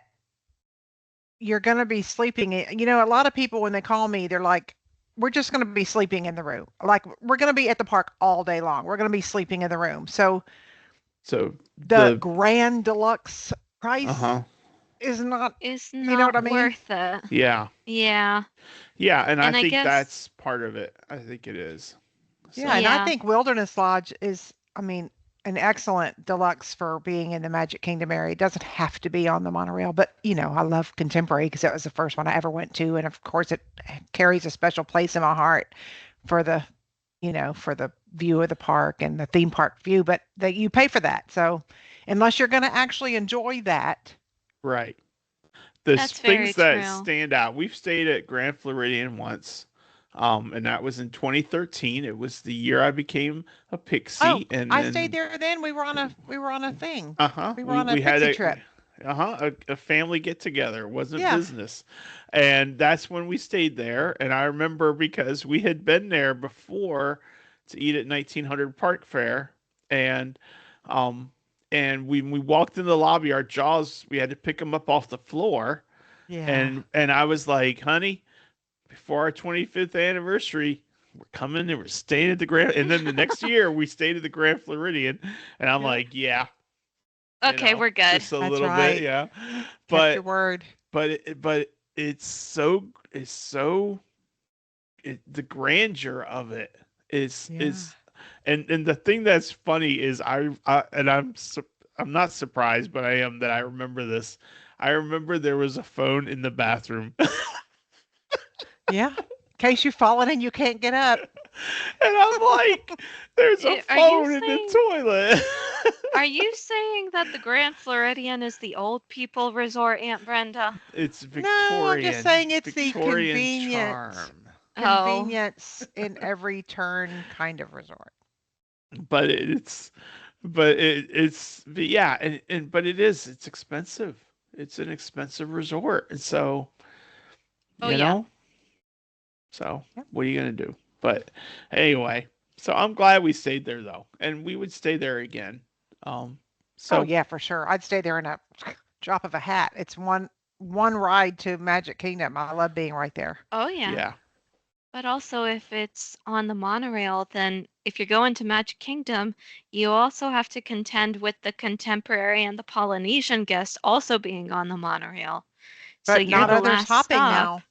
you're going to be sleeping. A lot of people, when they call me, they're like, we're just going to be sleeping in the room. Like, we're going to be at the park all day long. We're going to be sleeping in the room. So so the the grand deluxe uh price huh, is not, It's you know what not I mean? worth it. yeah, Yeah. yeah, and I And I think guess, that's part of it. I think it is. Yeah, and So, I yeah. think Wilderness Lodge is, I mean, an excellent deluxe for being in the Magic Kingdom area. It doesn't have to be on the monorail, but I love Contemporary because that was the first one I ever went to, and of course it carries a special place in my heart for the view of the park and the theme park view. But that you pay for that, so unless you're going to actually enjoy that, right. The That's very things that true. stand out. We've stayed at Grand Floridian once, and that was in 2013. It was the year I became a oh, pixie, and I stayed then there. Then we were on a thing. uh-huh, We were we on a we had pixie trip. a family get together. It wasn't Yeah, business, and that's when we stayed there. And I remember because we had been there before to eat at 1900 Park Fair, and um, and we walked in the lobby. Our jaws, we had to pick them up off the floor, yeah, and I was like, honey, before our 25th anniversary, we're coming and we're staying at the Grand. And then the next year, we stayed at the Grand Floridian, and I'm yeah. like, yeah, Okay, we're good. just a That's little bit, right. yeah. Kept your But word. but it's so the grandeur of it Yeah. is and the thing that's funny is I'm not surprised, but I am that I remember this. I remember there was a phone in the bathroom. Yeah. In case you've fallen and you can't get up. And I'm like, there's a Are you phone in the saying toilet. are you saying that the Grand Floridian is the old people resort, Aunt Brenda? It's No, I'm just saying it's the Victorian charm. Oh, convenience in every turn kind of resort. But but yeah, but it's expensive. It's an expensive resort. And so, oh you yeah. know, so Yep. what are you gonna do? But anyway, so I'm glad we stayed there though. And we would stay there again. Um Oh so yeah, for sure. I'd stay there in a drop of a hat. It's one ride to Magic Kingdom. I love being right there. Oh yeah. yeah. But also, if it's on the monorail, then if you're going to Magic Kingdom, you also have to contend with the contemporary and the Polynesian guests also being on the monorail. So But you're not the Yeah. others last hopping stop. now.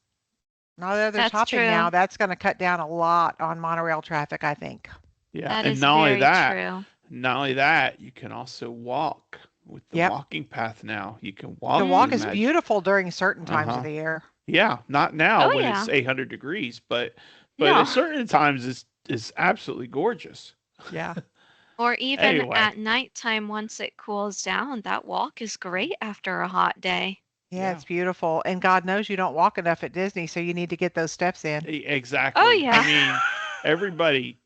Not others That's hopping now. true. That's going to cut down a lot on monorail traffic, I think. Yeah. That And is very true. not only that, you can also walk with the Yep. walking path now. You can The walk walk through Mm. is Magic. beautiful during certain times of Uh-huh. the year. Yeah, not now Oh when it's yeah. 800 degrees, but No. at certain times it's absolutely gorgeous. Yeah. Or even Anyway, at nighttime once it cools down, that walk is great after a hot day. Yeah, yeah. it's beautiful. And God knows you don't walk enough at Disney, so you need to get those steps in. Oh Exactly. I yeah. mean, everybody,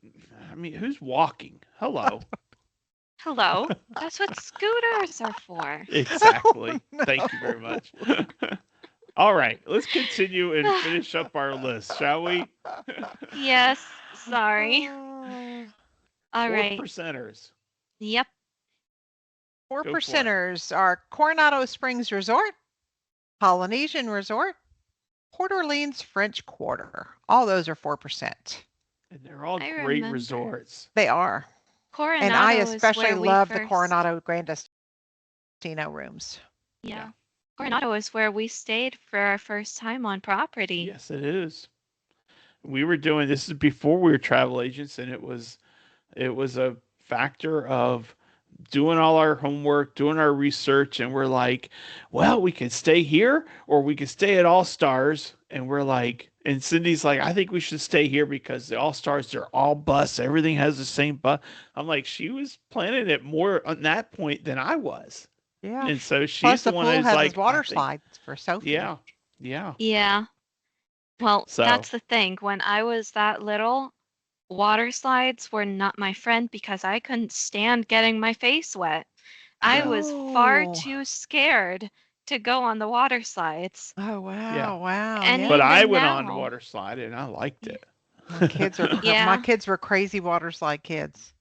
I mean, who's walking? Hello. Hello. That's what scooters are for. Oh Exactly. no. Thank you very much. All right, let's continue and finish up our list, shall we? Yes, sorry. Uh, All Four right. percenters. Yep. Four Go for it. percenters are Coronado Springs Resort, Polynesian Resort, Port Orleans French Quarter. All those are 4%. And they're all I great remember. resorts. They are. And I Coronado is especially where we love the first. Coronado Casino rooms. Yeah. Yeah. Coronado is where we stayed for our first time on property. Yes, it is. We were doing this is before we were travel agents, and it was a factor of doing all our homework, doing our research, and we're like, well, we can stay here or we can stay at All Stars. And we're like, and Cindy's like, I think we should stay here because the All Stars, they're all bus. Everything has the same bus. I'm like, she was planning it more on that point than I was. Yeah. And so Plus she's the the one pool who's has its like, I water think, slides for Sophie. yeah, yeah. Yeah. Well, So, that's the thing. When I was that little, water slides were not my friend because I couldn't stand getting my face wet. I yeah, was far Oh. too scared to go on the water slides. Oh yeah. wow, wow, And But yeah. I even went on the now, water slide and I liked y- it. My yeah, kids were crazy water slide kids.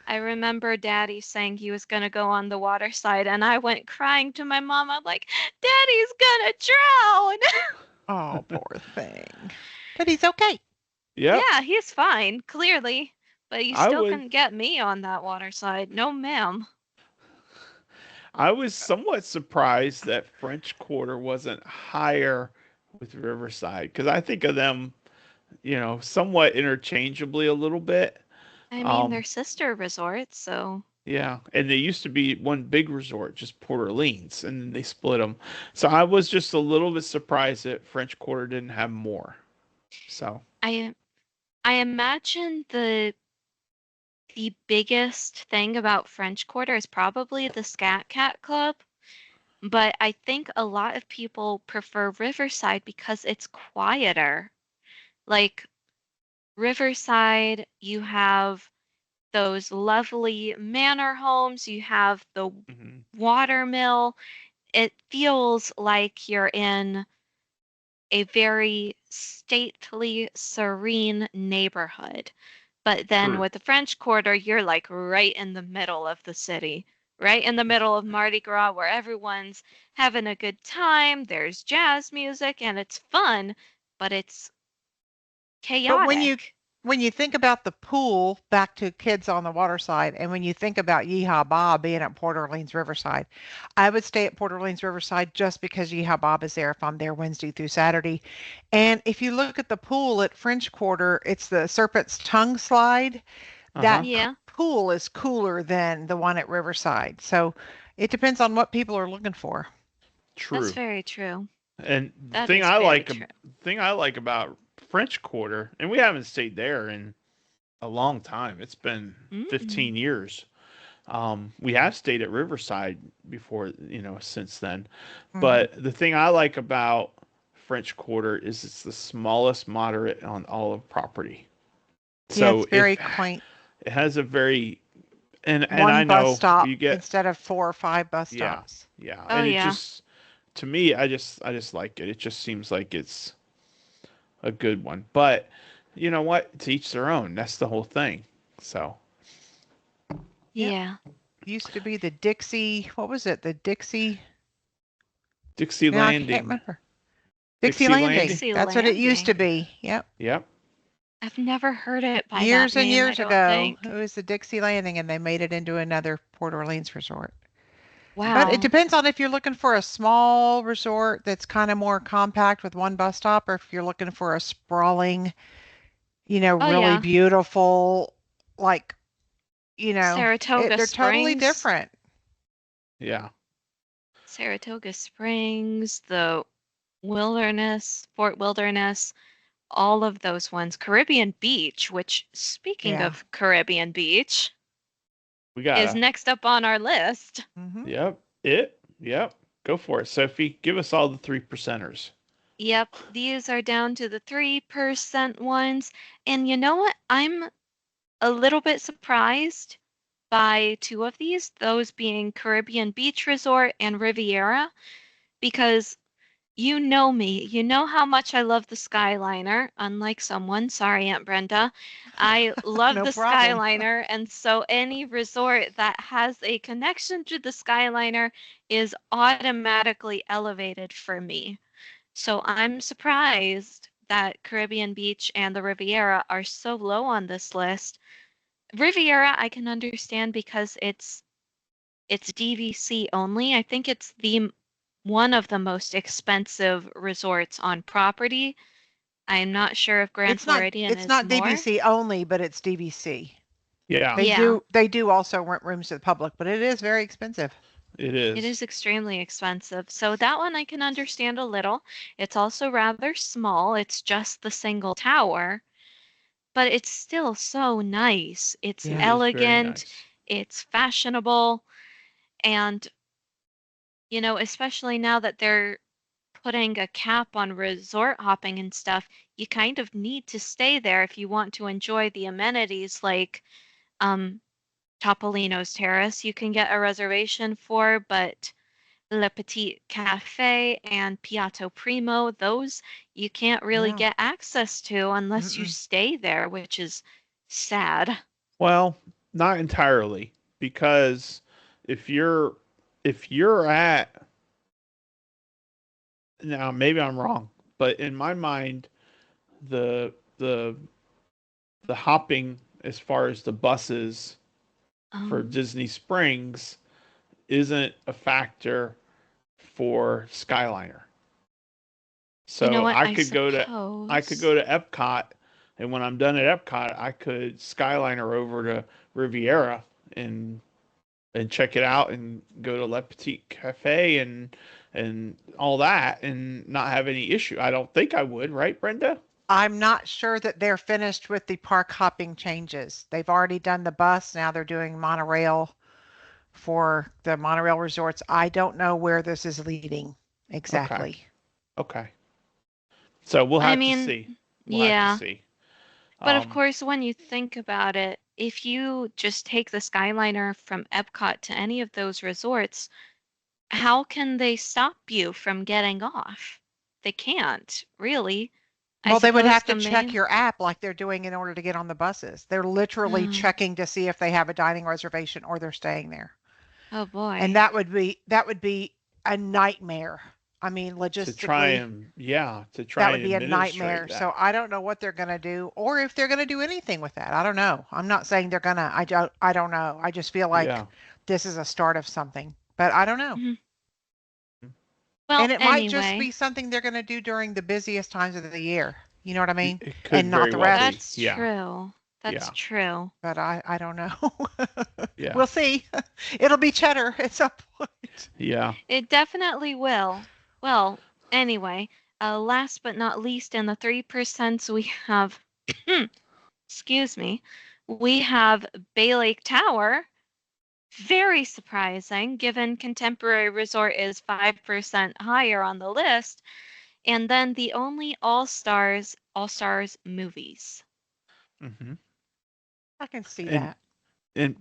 I remember Daddy saying he was going to go on the water slide, and I went crying to my mom. I'm like, Daddy's gonna drown. Oh, poor thing. But he's okay. Yep. Yeah, he's fine, clearly, but you I still was couldn't get me on that water slide. No, ma'am. I was somewhat surprised that French Quarter wasn't higher with Riverside because I think of them, somewhat interchangeably a little bit. I mean, they're Um, sister resorts, so yeah, and they used to be one big resort, just Port Orleans, and then they split them. So I was just a little bit surprised that French Quarter didn't have more. So, I I imagine the biggest thing about French Quarter is probably the Scat Cat Club, but I think a lot of people prefer Riverside because it's quieter. Like Riverside, you have those lovely manor homes, you have the mhm, watermill. It feels like you're in a very stately, serene neighborhood. But then true. with the French Quarter, you're like right in the middle of the city, right in the middle of Mardi Gras where everyone's having a good time. There's jazz music and it's fun, but it's But chaotic. when you think about the pool, back to kids on the water side, and when you think about Yeehaw Bob being at Port Orleans Riverside, I would stay at Port Orleans Riverside just because Yeehaw Bob is there if I'm there Wednesday through Saturday. And if you look at the pool at French Quarter, it's the Serpent's Tongue slide. Uh-huh. Yeah, Pool is cooler than the one at Riverside. So it depends on what people are looking for. that's True. very true. And That is very true. the thing I like about French Quarter, and we haven't stayed there in a long time. It's been Mm-mm. 15 years. We have stayed at Riverside before, since then. Hmm. But the thing I like about French Quarter is it's the smallest moderate on all of property. Yeah, it's So very quaint. it has a very and One I bus know stop you get instead of 4 or 5 bus yeah, stops. yeah, Oh and it yeah. just to me I just like it. It just seems like it's a good one. But you know what? To each their own. That's the whole thing. So Yep. Yeah. Used to be the Dixie, what was it? The Dixie, Dixie no, I can't Landing. remember. Dixie Dixie Landing. Landing. Dixie That's what it used to Landing. be. Yep. Yep. I've never heard it by that Years and name, I years don't ago, think. it was the Dixie Landing and they made it into another Port Orleans resort. But it Wow. depends on if you're looking for a small resort that's kind of more compact with one bus stop or if you're looking for a sprawling, Oh really yeah. beautiful, like, Saratoga they're totally Springs. different. Yeah. Saratoga Springs, the Wilderness, Fort Wilderness, all of those ones. Caribbean Beach, which, speaking Yeah. of Caribbean Beach, We is gotta. next up on our list. Hmm. Yep. Yep. Go for it, Sophie. Give us all the 3%ers. Yep, these are down to the 3% ones. And you know what? I'm a little bit surprised by two of these, those being Caribbean Beach Resort and Riviera, because you know me. You know how much I love the Skyliner, unlike someone. Sorry, Aunt Brenda. I love No the problem. Skyliner, and so any resort that has a connection to the Skyliner is automatically elevated for me. So I'm surprised that Caribbean Beach and the Riviera are so low on this list. Riviera I can understand because it's DVC only. I think it's the one of the most expensive resorts on property. I'm not sure if Grand Floridian It's is not more. DVC only, but it's DVC. Yeah, Yeah, They do also rent rooms to the public, but it is very expensive. it it is. is extremely expensive. So that one I can understand a little. It's also rather small. It's just the single tower, but it's still so nice. It's It Yeah. is very elegant, nice. it's fashionable, and especially now that they're putting a cap on resort hopping and stuff, you kind of need to stay there if you want to enjoy the amenities like um Topolino's Terrace you can get a reservation for, but Le Petit Cafe and Piatto Primo, those you can't really Yeah. get access to unless you Mm-mm. stay there, which is sad. Well, not entirely, because if you're if you're at now, maybe I'm wrong, but in my mind, the the the hopping as far as the buses for Um, Disney Springs isn't a factor for Skyliner. you know So what? I could go to Epcot, and when I'm done at Epcot, I could Skyliner over to Riviera and check it out and go to Le Petit Cafe and all that and not have any issue. I don't think I would, right, Brenda? I'm not sure that they're finished with the park hopping changes. They've already done the bus. Now they're doing monorail for the monorail resorts. I don't know where this is leading Okay. exactly. Okay. So we'll I have to mean, see. We'll have to yeah. see. But of Um, course, when you think about it, if you just take the Skyliner from Epcot to any of those resorts, how can they stop you from getting off? They can't, really. I Well, they would suppose have the to check main. your app like they're doing in order to get on the buses. They're literally Oh, checking to see if they have a dining reservation or they're staying there. oh And boy. that would be a nightmare. I mean, to try logistically, and yeah, to try that would and be a administrate nightmare. So that. I don't know what they're going to do or if they're going to do anything with that. I don't know. I'm not saying they're going to. I don't know. I just feel like Yeah. this is a start of something. But I don't know. Mhm. Well, And it might just anyway, be something they're going to do during the busiest times of the year. You know what I mean? It could And not very the well rest. be. that's Yeah. true. That's Yeah. true. But I don't know. Yeah. We'll see. It'll be cheddar at some point. Yeah. It definitely will. Well, anyway, last but not least, in the 3% we have, excuse me, we have Bay Lake Tower. Very surprising, given Contemporary Resort is 5% higher on the list, and then the only All Stars movies. Mm-hmm. I can see And that.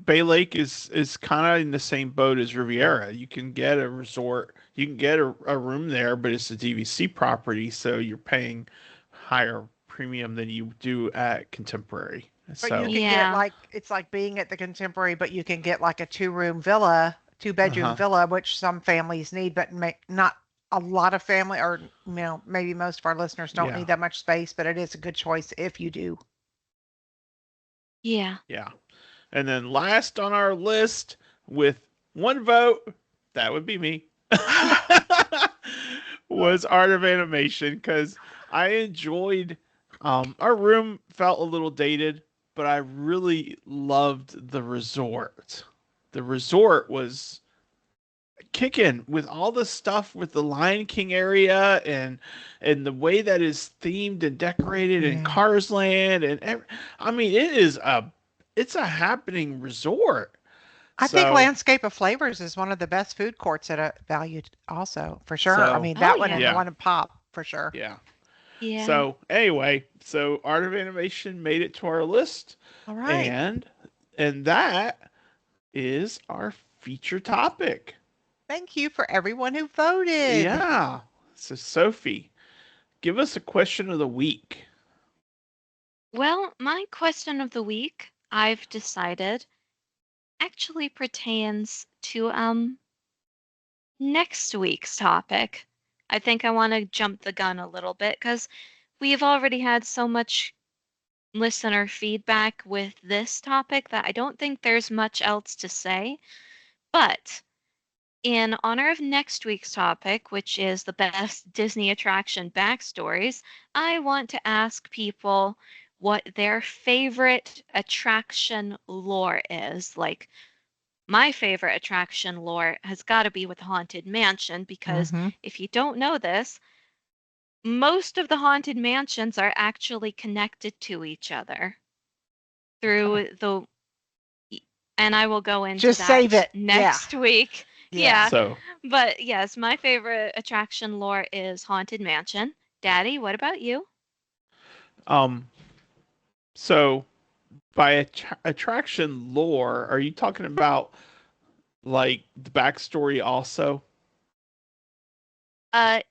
Bay Lake is kind of in the same boat as Riviera. You can get a resort, you can get a room there, but it's a DVC property, so you're paying higher premium than you do at Contemporary. But you So, can get Yeah, like it's like being at the Contemporary, but you can get like a two-room villa, two-bedroom uh-huh. villa, which some families need, but not a lot of family, or maybe most of our listeners don't Yeah. need that much space, but it is a good choice if you do. yeah. Yeah. And then last on our list with one vote, that would be me. Was Art of Animation because I enjoyed our room felt a little dated, but I really loved the resort. The resort was kicking with all the stuff with the Lion King area and the way that is themed and decorated in Yeah. Cars Land I mean it's a happening resort. I think So Landscape of Flavors is one of the best food courts at a value also, for sure. I so mean, Oh, that one and the yeah. yeah, one in Pop, for sure. yeah. Yeah. So anyway, so Art of Animation made it to our list, All right. and that is our feature topic. Thank you for everyone who voted. Yeah. So Sophie, give us a question of the week. Well, my question of the week, I've decided, actually pertains to next week's topic. I think I want to jump the gun a little bit because we've already had so much listener feedback with this topic that I don't think there's much else to say. But in honor of next week's topic, which is the best Disney attraction backstories, I want to ask people what their favorite attraction lore is. Like, my favorite attraction lore has got to be with Haunted Mansion because Mm-hmm. if you don't know this, most of the Haunted Mansions are actually connected to each other Okay. through the, and I will go into Just save that it. Yeah. next week. Yeah. Yeah, So, but yes, my favorite attraction lore is Haunted Mansion. Daddy, what about you? um, so by attraction lore, are you talking about like the backstory also? Uh,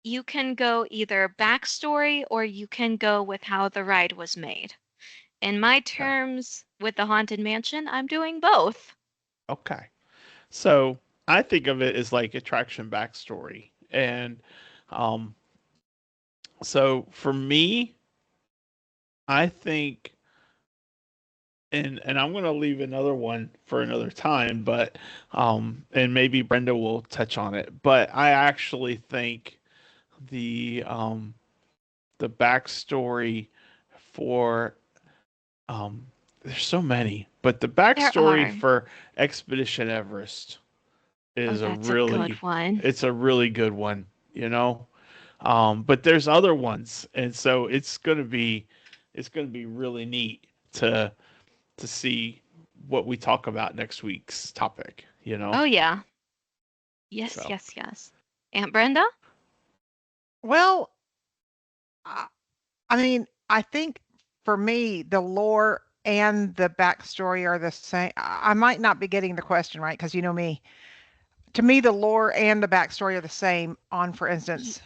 you can go either backstory or you can go with how the ride was made. In my Okay. terms, with the Haunted Mansion, I'm doing both. Okay. So I think of it as like attraction backstory. And um, so for me, I think, and I'm going to leave another one for another time, but and maybe Brenda will touch on it. But I actually think the um, the backstory for there's so many, but the There backstory are. for Expedition Everest Oh, is that's a good one. a really good one, you know. But there's other ones, and so it's gonna be really neat to see what we talk about next week's topic, you know. Oh, yeah. Yes, So yes, yes. Aunt Brenda? Well, I I mean, I think for me, the lore and the backstory are the same. I might not be getting the question right because you know me. To me, the lore and the backstory are the same on, for Y- instance,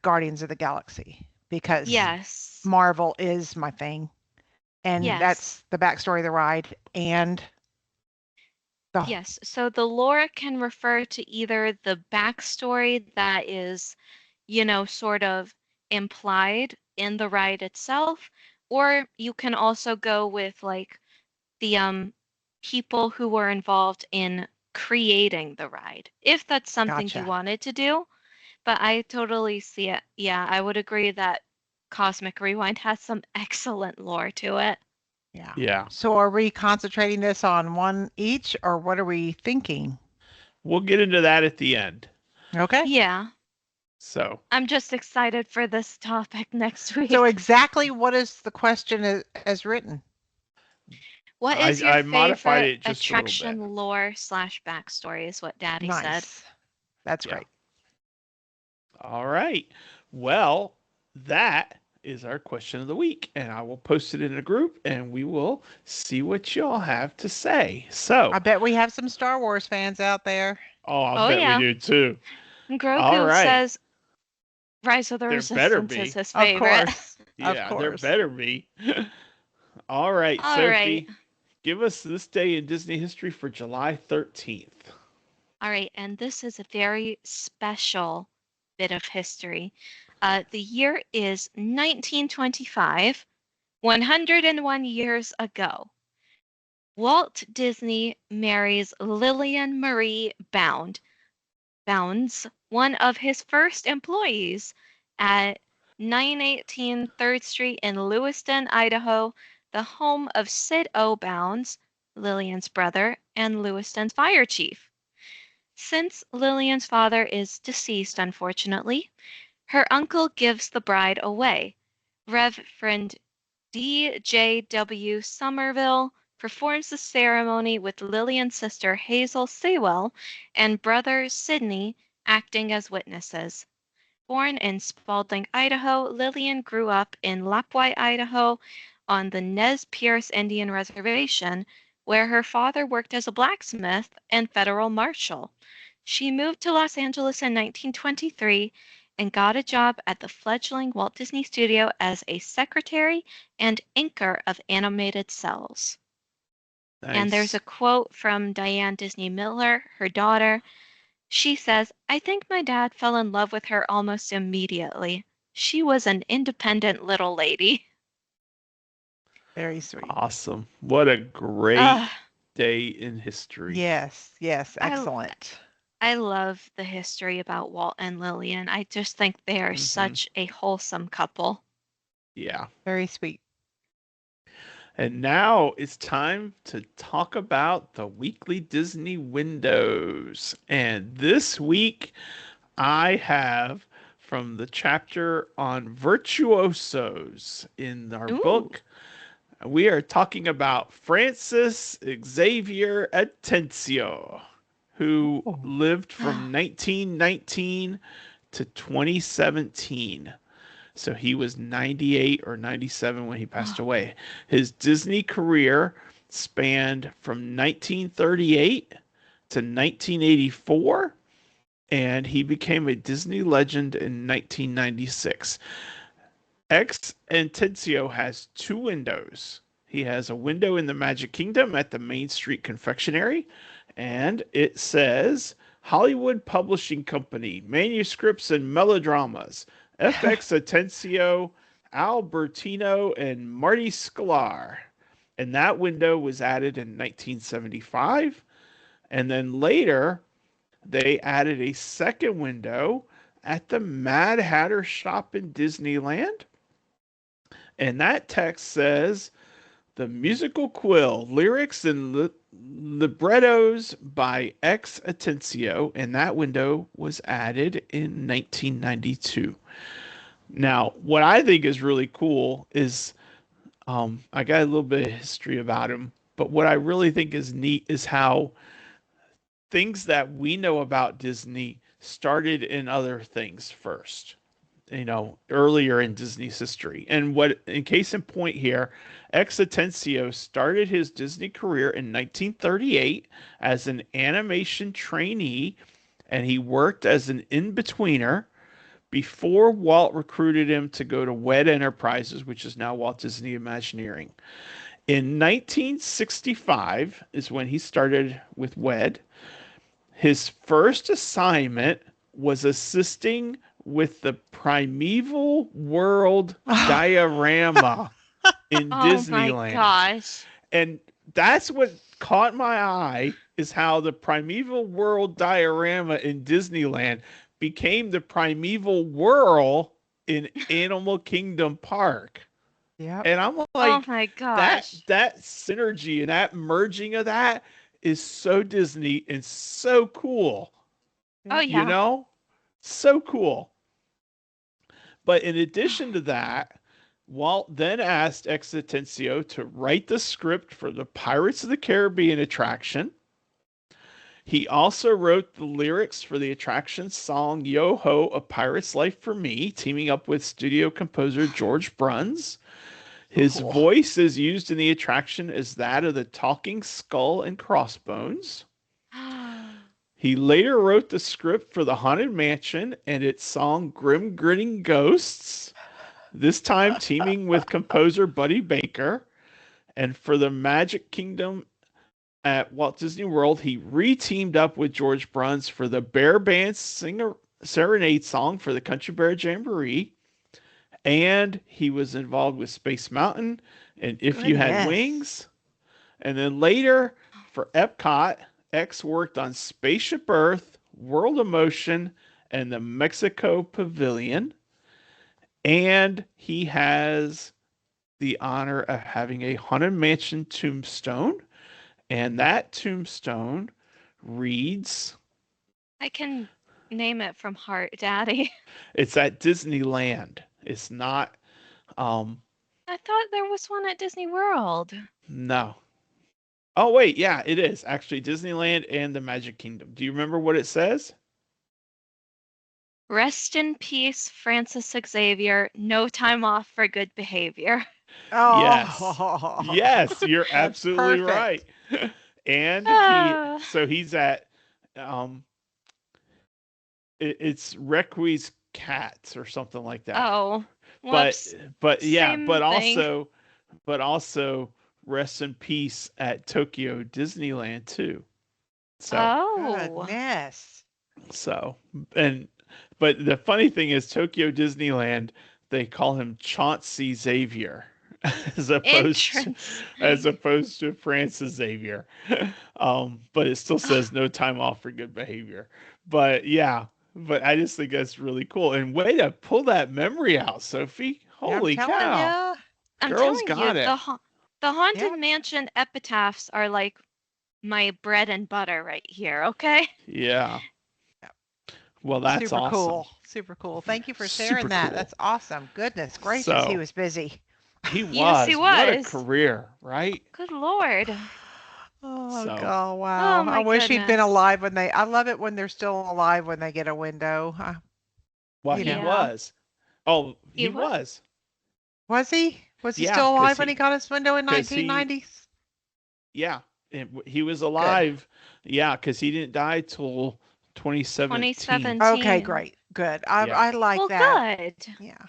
Guardians of the Galaxy, because yes. Marvel is my thing. And Yes. that's the backstory of the ride and the Yes. So the lore can refer to either the backstory that is, sort of implied in the ride itself, or you can also go with like the people who were involved in creating the ride, if that's something you gotcha. wanted to do. But I totally see it. Yeah, I would agree that Cosmic Rewind has some excellent lore to it. Yeah. yeah, So are we concentrating this on one each or what are we thinking? we'll get into that at the end. Okay. Yeah, So I'm just excited for this topic next So week. exactly what is the question as written? What is your I modified favorite it just a little bit. attraction lore slash backstory, is what Daddy said. Nice. That's Yeah. great. All right. Well, that is our question of the week, and I will post it in a group, and we will see what y'all have to say. So, I bet we have some Star Wars fans out there. oh, I Oh, bet we yeah. do too. All Grogu right. says Rise of the There better Resistance is be. his Of favorite. course. Of Yeah, there course. better be. All right, All right. Sophie, give us this day in Disney history for July 13th. All right. And this is a very special bit of history. The year is 1925, 101 years ago. Walt Disney marries Lillian Marie Bounds, one of his first employees, at 918 3rd Street in Lewiston, Idaho, the home of Sid O. Bounds, Lillian's brother and Lewiston's fire chief. Since Lillian's father is deceased, unfortunately, her uncle gives the bride away. Reverend D.J.W. Somerville performs the ceremony with Lillian's sister Hazel Sewell and brother Sidney acting as witnesses. Born in Spalding, Idaho, Lillian grew up in Lapwai, Idaho, on the Nez Perce Indian Reservation, where her father worked as a blacksmith and federal marshal. She moved to Los Angeles in 1923 and got a job at the fledgling Walt Disney Studio as a secretary and inker of animated cells. And there's Nice. a quote from Diane Disney Miller, her daughter. She says, I think my dad fell in love with her almost immediately. She was an independent little lady. Very sweet. Awesome. What a great Ugh, day in history. Yes, yes, I excellent. I love the history about Walt and Lillian. I just think they are Hmm. such a wholesome couple. Yeah. Very sweet. And now it's time to talk about the weekly Disney windows. And this week I have from the chapter on virtuosos in our Ooh. book, we are talking about Francis Xavier Atencio, who Oh. lived from 1919 to 2017. So he was 98 or 97 when he passed away. His Disney career spanned from 1938 to 1984, and he became a Disney legend in 1996. X Intencio has two windows. He has a window in the Magic Kingdom at the Main Street Confectionery, and it says Hollywood Publishing Company, Manuscripts and Melodramas, FX Atencio, Albertino, and Marty Sklar. And that window was added in 1975. And then later, they added a second window at the Mad Hatter shop in Disneyland. And that text says the musical quill, lyrics and librettos by X Atencio, and that window was added in 1992. Now, what I think is really cool is I got a little bit of history about him, but what I really think is neat is how things that we know about Disney started in other things first, earlier in Disney's history. And what, in case in point here, Ex Atencio started his Disney career in 1938 as an animation trainee, and he worked as an in-betweener before Walt recruited him to go to WED Enterprises, which is now Walt Disney Imagineering. In 1965 is when he started with WED. His first assignment was assisting with the Primeval World diorama in Oh my Disneyland. gosh. And that's what caught my eye is how the Primeval World diorama in Disneyland became the Primeval World in Animal Kingdom Park. Yep. And I'm Oh like, my that gosh. that synergy and that merging of that is so Disney and so cool, Oh Yep. you yeah. know? So cool. But in addition to that, Walt then asked Exitencio to write the script for the Pirates of the Caribbean attraction. He also wrote the lyrics for the attraction's song Yo Ho, A Pirate's Life for Me, teaming up with studio composer George Bruns. His Cool. voice is used in the attraction as that of the talking skull and crossbones. He later wrote the script for the Haunted Mansion and its song Grim Grinning Ghosts, this time teaming with composer Buddy Baker. And for the Magic Kingdom at Walt Disney World, he re-teamed up with George Bruns for the Bear Band singer serenade song for the Country Bear Jamboree. And he was involved with Space Mountain and If You Had Goodness. Wings. And then later for Epcot, X worked on Spaceship Earth, World of Motion, and the Mexico Pavilion. And he has the honor of having a Haunted Mansion tombstone. And that tombstone reads, I can name it from heart, Daddy. it's at Disneyland. It's not, I thought there was one at Disney World. no. Oh, wait, yeah, it is actually Disneyland and the Magic Kingdom. Do you remember what it says? Rest in peace, Francis Xavier. No time off for good behavior. Yes. Oh, Yes, you're that's absolutely right. perfect. And Ah, he's at um it's Requi's Cats or something like that. oh, But whoops. yeah, Same thing. but also rest in peace at Tokyo Disneyland too. So, Oh, Goodness. So, and but the funny thing is, Tokyo Disneyland, they call him Chauncey Xavier, as opposed to, Interesting. Francis Xavier. But it still says no time off for good behavior. But yeah, but I just think that's really cool. And way to pull that memory out, Sophie. I'm Holy telling cow. you. I'm Girls telling you, got it. The Haunted Yep. Mansion epitaphs are like my bread and butter right here, okay? Yeah. Yep. Well, that's Super awesome. cool. Super cool. Thank you for sharing Super that. cool. That's awesome. Goodness gracious, he So was busy. he Yes, he was. What a was. career, right? Good Lord. Oh So God, Oh wow. I my wish he'd been goodness. alive when I love it when they're still alive when they get a window. well, You he know. Yeah. was. Oh, He he was? was. Was he? Was he Yeah, still alive when he got his window in cause he 1990s? yeah, he was Good. alive. Yeah, cause he didn't die till 2017. Okay, 2017. great. Good. I Yeah. I like Well, that. good. Yeah,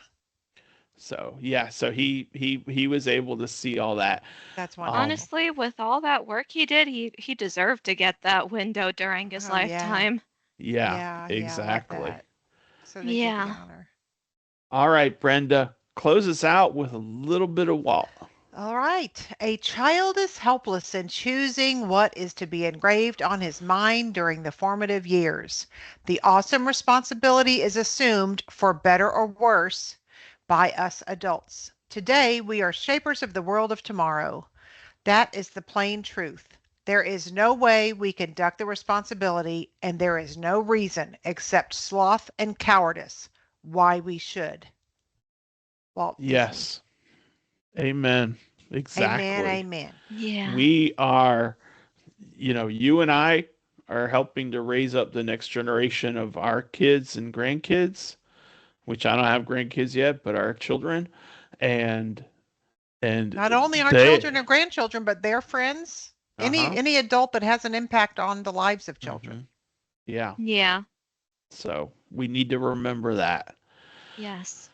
So yeah, so he was able to see all that. that's Um, wonderful. Honestly, with all that work he did, he deserved to get that window during his Oh yeah. lifetime. yeah, Yeah, yeah, I love exactly. that. So they get the Yeah. honor. All right, Brenda, close us out with a little bit of Walt. All right. A child is helpless in choosing what is to be engraved on his mind during the formative years. The awesome responsibility is assumed, for better or worse, by us adults. Today, we are shapers of the world of tomorrow. That is the plain truth. There is no way we can duck the responsibility, and there is no reason, except sloth and cowardice, why we should. Walt Disney. Yes. Amen. Amen. Exactly. Amen. Yeah. We are, you and I are helping to raise up the next generation of our kids and grandkids, which I don't have grandkids yet, but our children. And and Not only our children they and grandchildren, but their friends, uh-huh. any adult that has an impact on the lives of children. hmm Yeah. Yeah. So we need to remember that. Yes.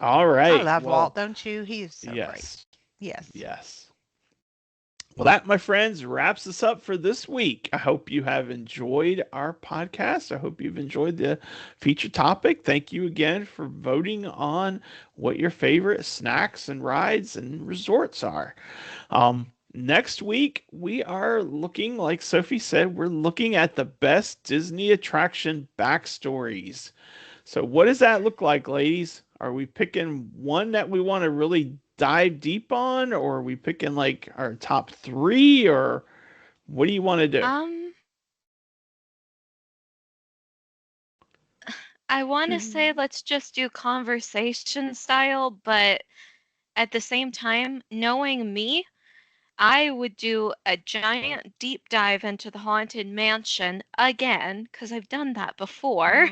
All I right. love Walt, Well, don't you? He is so great. yes. Yes. Yes. Well, that, my friends, wraps us up for this week. I hope you have enjoyed our podcast. I hope you've enjoyed the feature topic. Thank you again for voting on what your favorite snacks and rides and resorts are. Next week, we are looking, like Sophie said, we're looking at the best Disney attraction backstories. So, what does that look like, ladies? Are we picking one that we want to really dive deep on, or are we picking like our top three, or what do you want to do? Um, I want to say let's just do conversation style, but at the same time, knowing me, I would do a giant deep dive into the Haunted Mansion again, because I've done that before.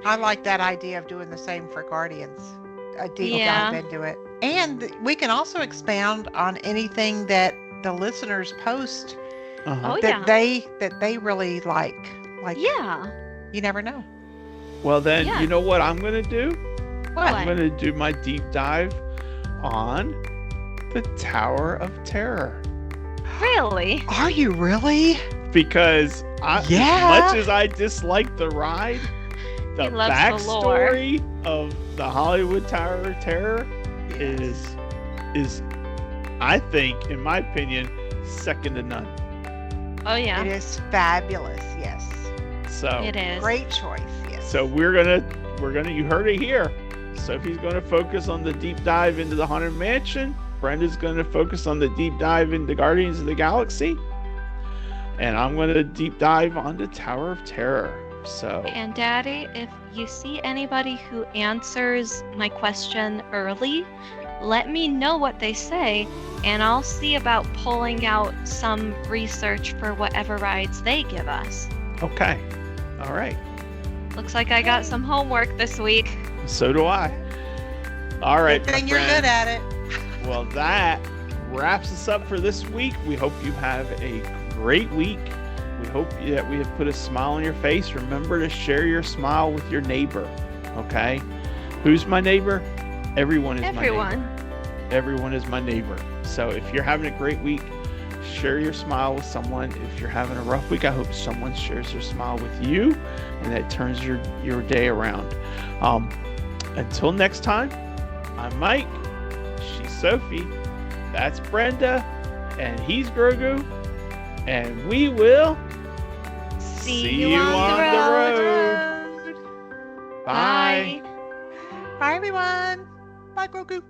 I like that idea of doing the same for Guardians. A deep dive Yeah. into it. And we can also expound on anything that the listeners post Uh-huh. Oh, that yeah. they really like. Like Yeah. you never know. Well, then, Yeah. you know what I'm going to do? What? I'm going to do my deep dive on the Tower of Terror. Really? Are you really? Because as Yeah. much as I dislike the ride, the He loves the lore. backstory of the Hollywood Tower of Terror Yes. is I think, in my opinion, second to none. Oh, yeah. It is fabulous. Yes. So It is. Great choice. Yes. So we're gonna you heard it here. Sophie's gonna focus on the deep dive into the Haunted Mansion. Brenda's gonna focus on the deep dive into Guardians of the Galaxy. And I'm gonna deep dive onto Tower of Terror. So And Daddy, if you see anybody who answers my question early, let me know what they say, and I'll see about pulling out some research for whatever rides they give us. okay. All right. Looks like I got some homework this week. So do I. All right, Good my thing you're friends. good at it. Well, that wraps us up for this week. We hope you have a great week. We hope that we have put a smile on your face. Remember to share your smile with your neighbor. Okay? Who's my neighbor? Everyone is my neighbor. Everyone. Everyone is my neighbor. So if you're having a great week, Share your smile with someone. If you're having a rough week, I hope someone shares their smile with you, and that turns your day around. Until next time, I'm Mike. She's Sophie. That's Brenda, and he's Grogu. And we will See you on the road. Bye. Bye, everyone. Bye, Grogu.